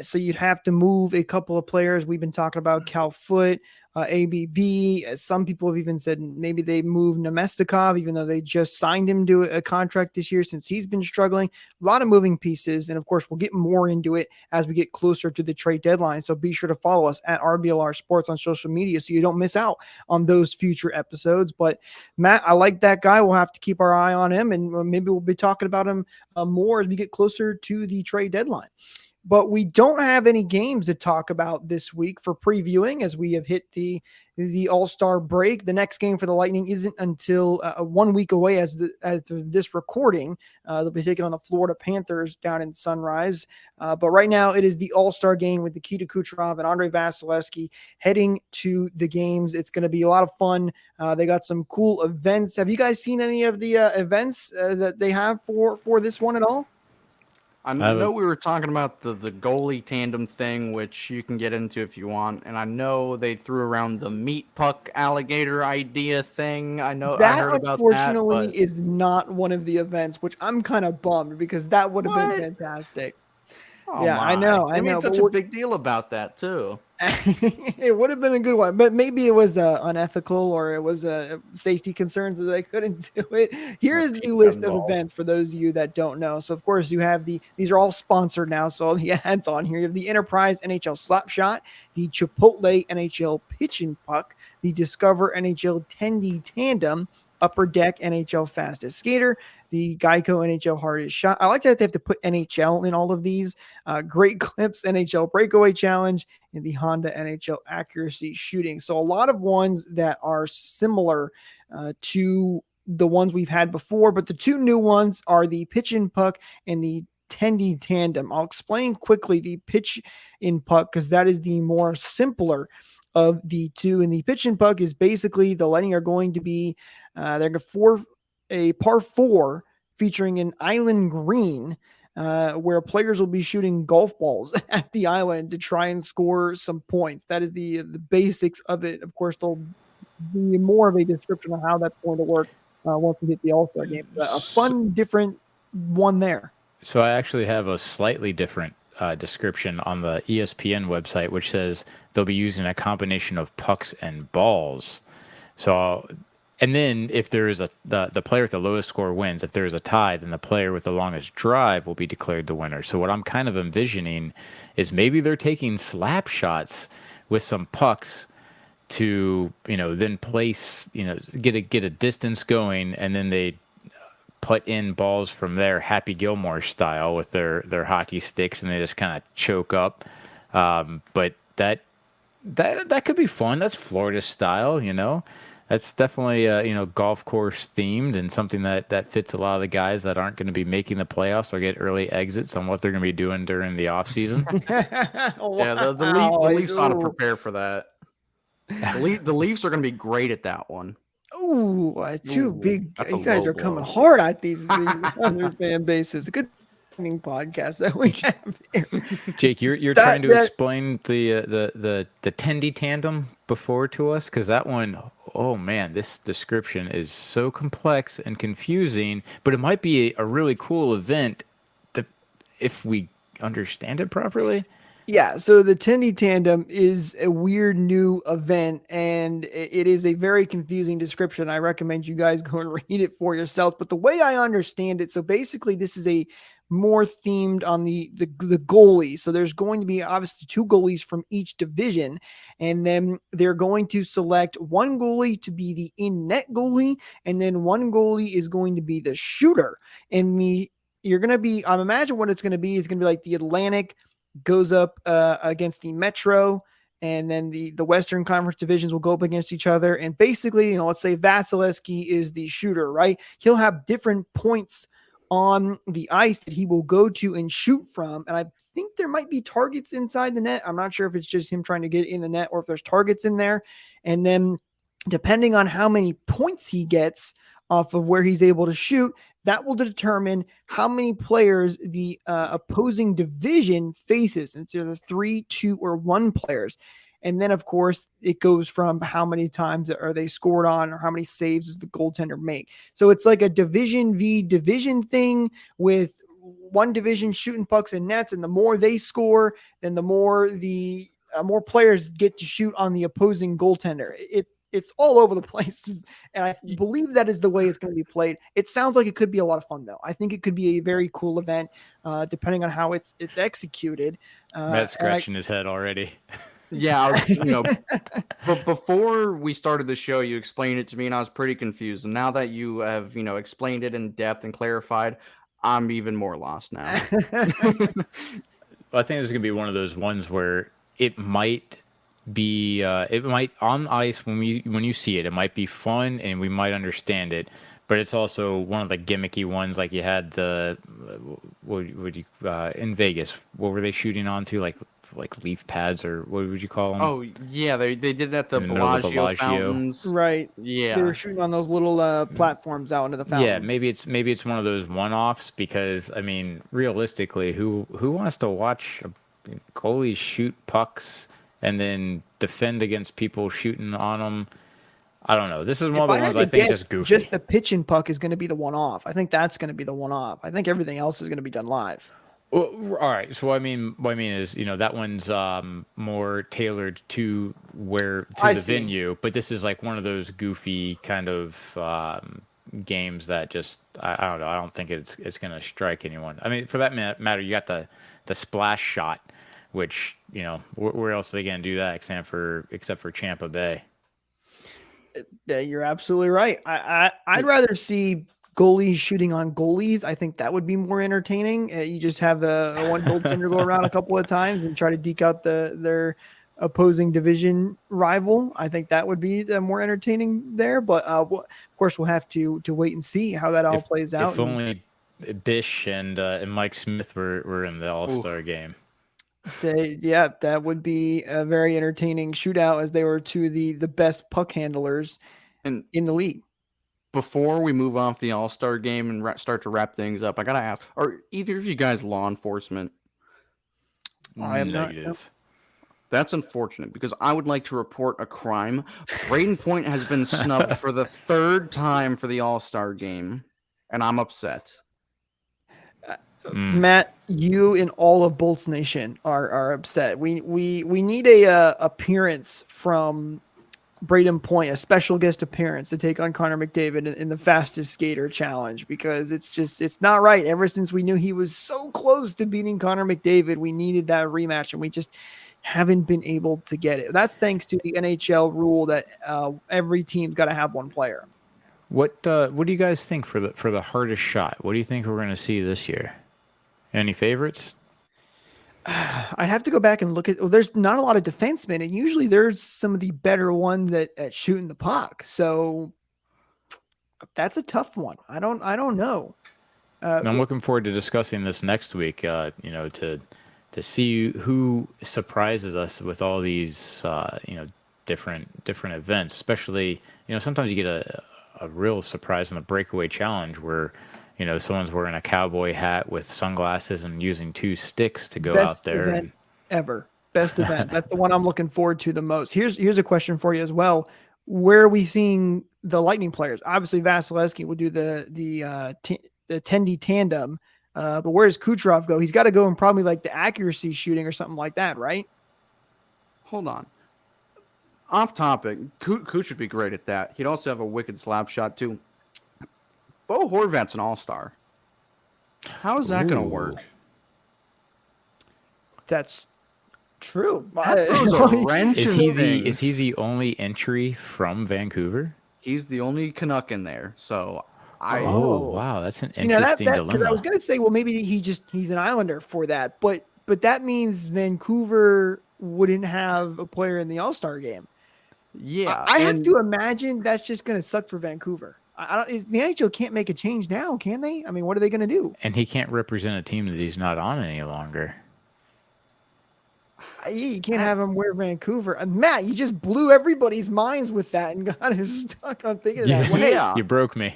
So you'd have to move a couple of players. We've been talking about Cal Foote, ABB. Some people have even said maybe they move Nemestikov, even though they just signed him to a contract this year since he's been struggling. A lot of moving pieces. And of course, we'll get more into it as we get closer to the trade deadline. So be sure to follow us at RBLR Sports on social media so you don't miss out on those future episodes. But Matt, I like that guy. We'll have to keep our eye on him, and maybe we'll be talking about him more as we get closer to the trade deadline. But we don't have any games to talk about this week for previewing, as we have hit the All-Star break. The next game for the Lightning isn't until 1 week away as of this recording. They'll be taking on the Florida Panthers down in Sunrise. But right now it is the All-Star game with Nikita Kucherov and Andrei Vasilevsky heading to the games. It's going to be a lot of fun. They got some cool events. Have you guys seen any of the events that they have for this one at all? I know we were talking about the goalie tandem thing, which you can get into if you want. And I know they threw around the meat puck alligator idea thing. I know that, I heard about unfortunately, that, is not one of the events, which I'm kind of bummed because that would have been fantastic. Oh yeah, my. I know. I made such a big deal about that too. It would have been a good one, but maybe it was unethical, or it was safety concerns that they couldn't do it. Here is the list of events for those of you that don't know. So of course you have these are all sponsored now, so all the ads on here. You have the Enterprise NHL Slapshot, the Chipotle NHL Pitch and Puck, the Discover NHL Tendy Tandem, Upper Deck NHL Fastest Skater, the Geico NHL Hardest Shot. I like that they have to put NHL in all of these. Great Clips NHL Breakaway Challenge, and the Honda NHL Accuracy Shooting. So a lot of ones that are similar to the ones we've had before, but the two new ones are the Pitch and Puck and the Tendy Tandem. I'll explain quickly the Pitch in Puck because that is the more simpler of the two. And the Pitch and Puck is basically the Lightning are going to be they're going to a par 4 featuring an island green where players will be shooting golf balls at the island to try and score some points. That is the basics of it. Of course, there'll be more of a description of how that's going to work once we hit the All-Star game. A fun, different one there. So I actually have a slightly different description on the ESPN website, which says they'll be using a combination of pucks and balls. So, and then if there is the player with the lowest score wins. If there is a tie, then the player with the longest drive will be declared the winner. So what I'm kind of envisioning is maybe they're taking slap shots with some pucks to, then place, get a distance going, and then they put in balls from there, Happy Gilmore style, with their hockey sticks, and they just kind of choke up. But that could be fun. That's Florida style, That's definitely golf course themed, and something that fits a lot of the guys that aren't going to be making the playoffs or get early exits on what they're going to be doing during the off season. Wow. Yeah, the Leafs ought to prepare for that. The Leafs are going to be great at that one. Ooh, big. You guys are coming hard at these other fan bases. Good podcast that we have here. Jake, you're trying to explain the Tendy Tandem before to us, because that one, oh man, this description is so complex and confusing, but it might be a really cool event if we understand it properly. Yeah, so the Tendy Tandem is a weird new event, and it is a very confusing description. I recommend you guys go and read it for yourselves. But the way I understand it, so basically this is a more themed on the goalie. So there's going to be obviously 2 goalies from each division, and then they're going to select one goalie to be the in-net goalie, and then one goalie is going to be the shooter. And you're going to be, I imagine what it's going to be is going to be like the Atlantic goes up against the Metro, and then the Western Conference divisions will go up against each other. And basically, let's say Vasilevsky is the shooter, right? He'll have different points on the ice that he will go to and shoot from. And I think there might be targets inside the net. I'm not sure if it's just him trying to get in the net or if there's targets in there. And then depending on how many points he gets off of where he's able to shoot, that will determine how many players the opposing division faces. It's either 3, 2, or 1 players. And then, of course, it goes from how many times are they scored on or how many saves does the goaltender make. So it's like a division v division thing with one division shooting pucks and nets. And the more they score, then the more more players get to shoot on the opposing goaltender. It's all over the place. And I believe that is the way it's going to be played. It sounds like it could be a lot of fun, though. I think it could be a very cool event, depending on how it's executed. Matt's scratching his head already. Yeah, but before we started the show, you explained it to me, and I was pretty confused. And now that you have, explained it in depth and clarified, I'm even more lost now. I think this is going to be one of those ones where it might be it might on ice when you see it might be fun and we might understand it, but it's also one of the gimmicky ones, like you had the in Vegas, what were they shooting onto, like leaf pads, or what would you call them? Oh yeah, they did it at the Bellagio fountains, right? Yeah, they were shooting on those little platforms out into the fountain. Yeah, maybe it's one of those one-offs, because I mean, realistically, who wants to watch goalies shoot pucks and then defend against people shooting on them? I don't know. This is one of the ones I think is goofy. Just the pitch and puck is going to be the one-off. I think that's going to be the one-off. I think everything else is going to be done live. Well, all right. So what I mean is, that one's more tailored to the venue, but this is like one of those goofy kind of games that just I don't know. I don't think it's going to strike anyone. I mean, for that matter, you got the splash shot, which, where else are they going to do that except for Tampa Bay? You're absolutely right. I'd rather see goalies shooting on goalies. I think that would be more entertaining. You just have a one goaltender go around a couple of times and try to deke out their opposing division rival. I think that would be more entertaining there. But of course, we'll have to wait and see how that all plays out. If only Bish and Mike Smith were in the All-Star game. That would be a very entertaining shootout, as they were two of the best puck handlers in the league. Before we move off the All-Star game and start to wrap things up, I gotta ask: are either of you guys law enforcement? I am Negative. not. That's unfortunate, because I would like to report a crime. Braden Point has been snubbed for the 3rd time for the All-Star game, and I'm upset. Matt, you and all of Bolts Nation are upset. We need a appearance from Braden Point, a special guest appearance to take on Connor McDavid in the fastest skater challenge, because it's not right. Ever since we knew he was so close to beating Connor McDavid, we needed that rematch, and we just haven't been able to get it. That's thanks to the NHL rule that every team's got to have one player. What do you guys think for the hardest shot? What do you think we're going to see this year? Any favorites? I'd have to go back and look at. Well, there's not a lot of defensemen, and usually there's some of the better ones at shooting the puck. So that's a tough one. I don't know. I'm looking forward to discussing this next week. To see who surprises us with all these different events. Especially, sometimes you get a real surprise in the breakaway challenge where someone's wearing a cowboy hat with sunglasses and using 2 sticks to go out there. Event ever. Best event. That's the one I'm looking forward to the most. Here's a question for you as well. Where are we seeing the Lightning players? Obviously, Vasilevsky will do the Tendy Tandem. But where does Kucherov go? He's got to go in probably like the accuracy shooting or something like that, right? Hold on. Off topic, Kuch would be great at that. He'd also have a wicked slap shot too. Bo Horvat's an all-star. How is that going to work? That's true. Is he the only entry from Vancouver? He's the only Canuck in there. So wow, that's an interesting dilemma. I was going to say, well, maybe he's an Islander for that, but that means Vancouver wouldn't have a player in the All-Star game. Yeah, I have to imagine that's just going to suck for Vancouver. The NHL can't make a change now, can they? I mean, what are they going to do? And he can't represent a team that he's not on any longer. You can't have him wear Vancouver. Matt, you just blew everybody's minds with that and got us stuck on thinking of that. Well, hey, you broke me.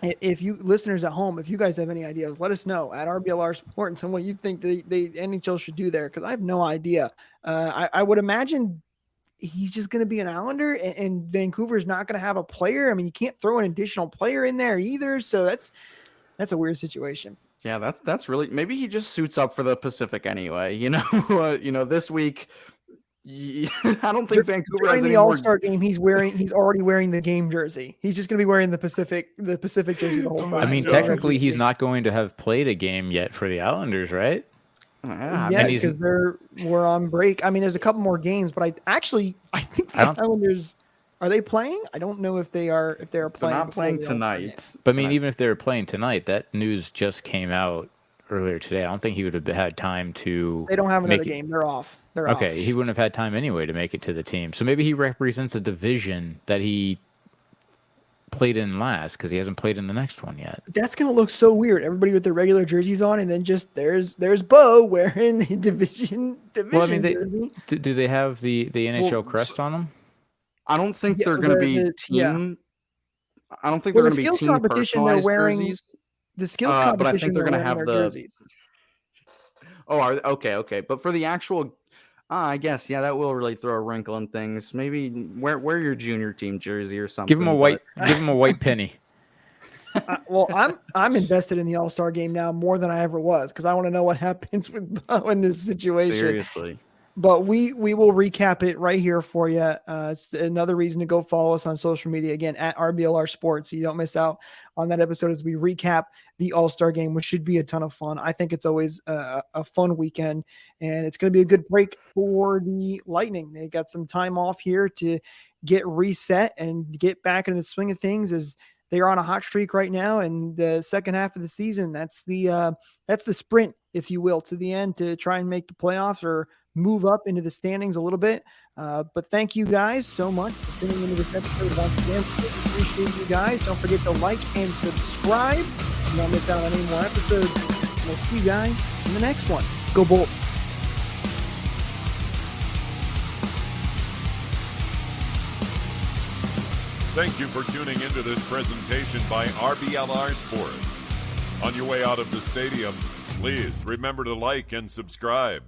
If you listeners at home, if you guys have any ideas, let us know at RBLR Sports and what you think the NHL should do there, because I have no idea. I would imagine he's just going to be an Islander, and Vancouver's not going to have a player. I mean, you can't throw an additional player in there either, so that's a weird situation. Yeah, that's really, maybe he just suits up for the Pacific anyway. This week. I don't think Vancouver during the All-Star game. He's already wearing the game jersey. He's just going to be wearing the Pacific jersey the whole time. I mean, technically, he's not going to have played a game yet for the Islanders, right? Yeah, because we're on break. I mean, there's a couple more games, but I think the Islanders are they playing? I don't know if they are playing. They're not playing tonight. But I mean, even if they were playing tonight, that news just came out earlier today. I don't think he would have had time to. They don't have another game. They're off. Okay, he wouldn't have had time anyway to make it to the team. So maybe he represents a division that he played in last because he hasn't played in the next one yet. That's gonna look so weird. Everybody with their regular jerseys on, and then just there's Bo wearing the division. Well, I mean, do they have the NHL crest on them? I don't think they're going to be team. Yeah. I don't think they're going to be team competition. They're wearing jerseys. The skills competition. But I think they're going to have the jerseys. Oh, okay. But for the actual, I guess, yeah, that will really throw a wrinkle in things. Maybe wear your junior team jersey or something. Give him a white penny. Well, I'm invested in the All-Star game now more than I ever was because I want to know what happens with Bo in this situation. Seriously. But we will recap it right here for you. It's another reason to go follow us on social media, again, at RBLR Sports, so you don't miss out on that episode as we recap the All-Star game, which should be a ton of fun. I think it's always a fun weekend, and it's going to be a good break for the Lightning. They got some time off here to get reset and get back into the swing of things as they are on a hot streak right now. And the second half of the season, that's the sprint, if you will, to the end to try and make the playoffs or move up into the standings a little bit. But thank you guys so much for tuning into this episode once again. Appreciate you guys. Don't forget to like and subscribe so you don't miss out on any more episodes. And we'll see you guys in the next one. Go Bolts. Thank you for tuning into this presentation by RBLR Sports. On your way out of the stadium, please remember to like and subscribe.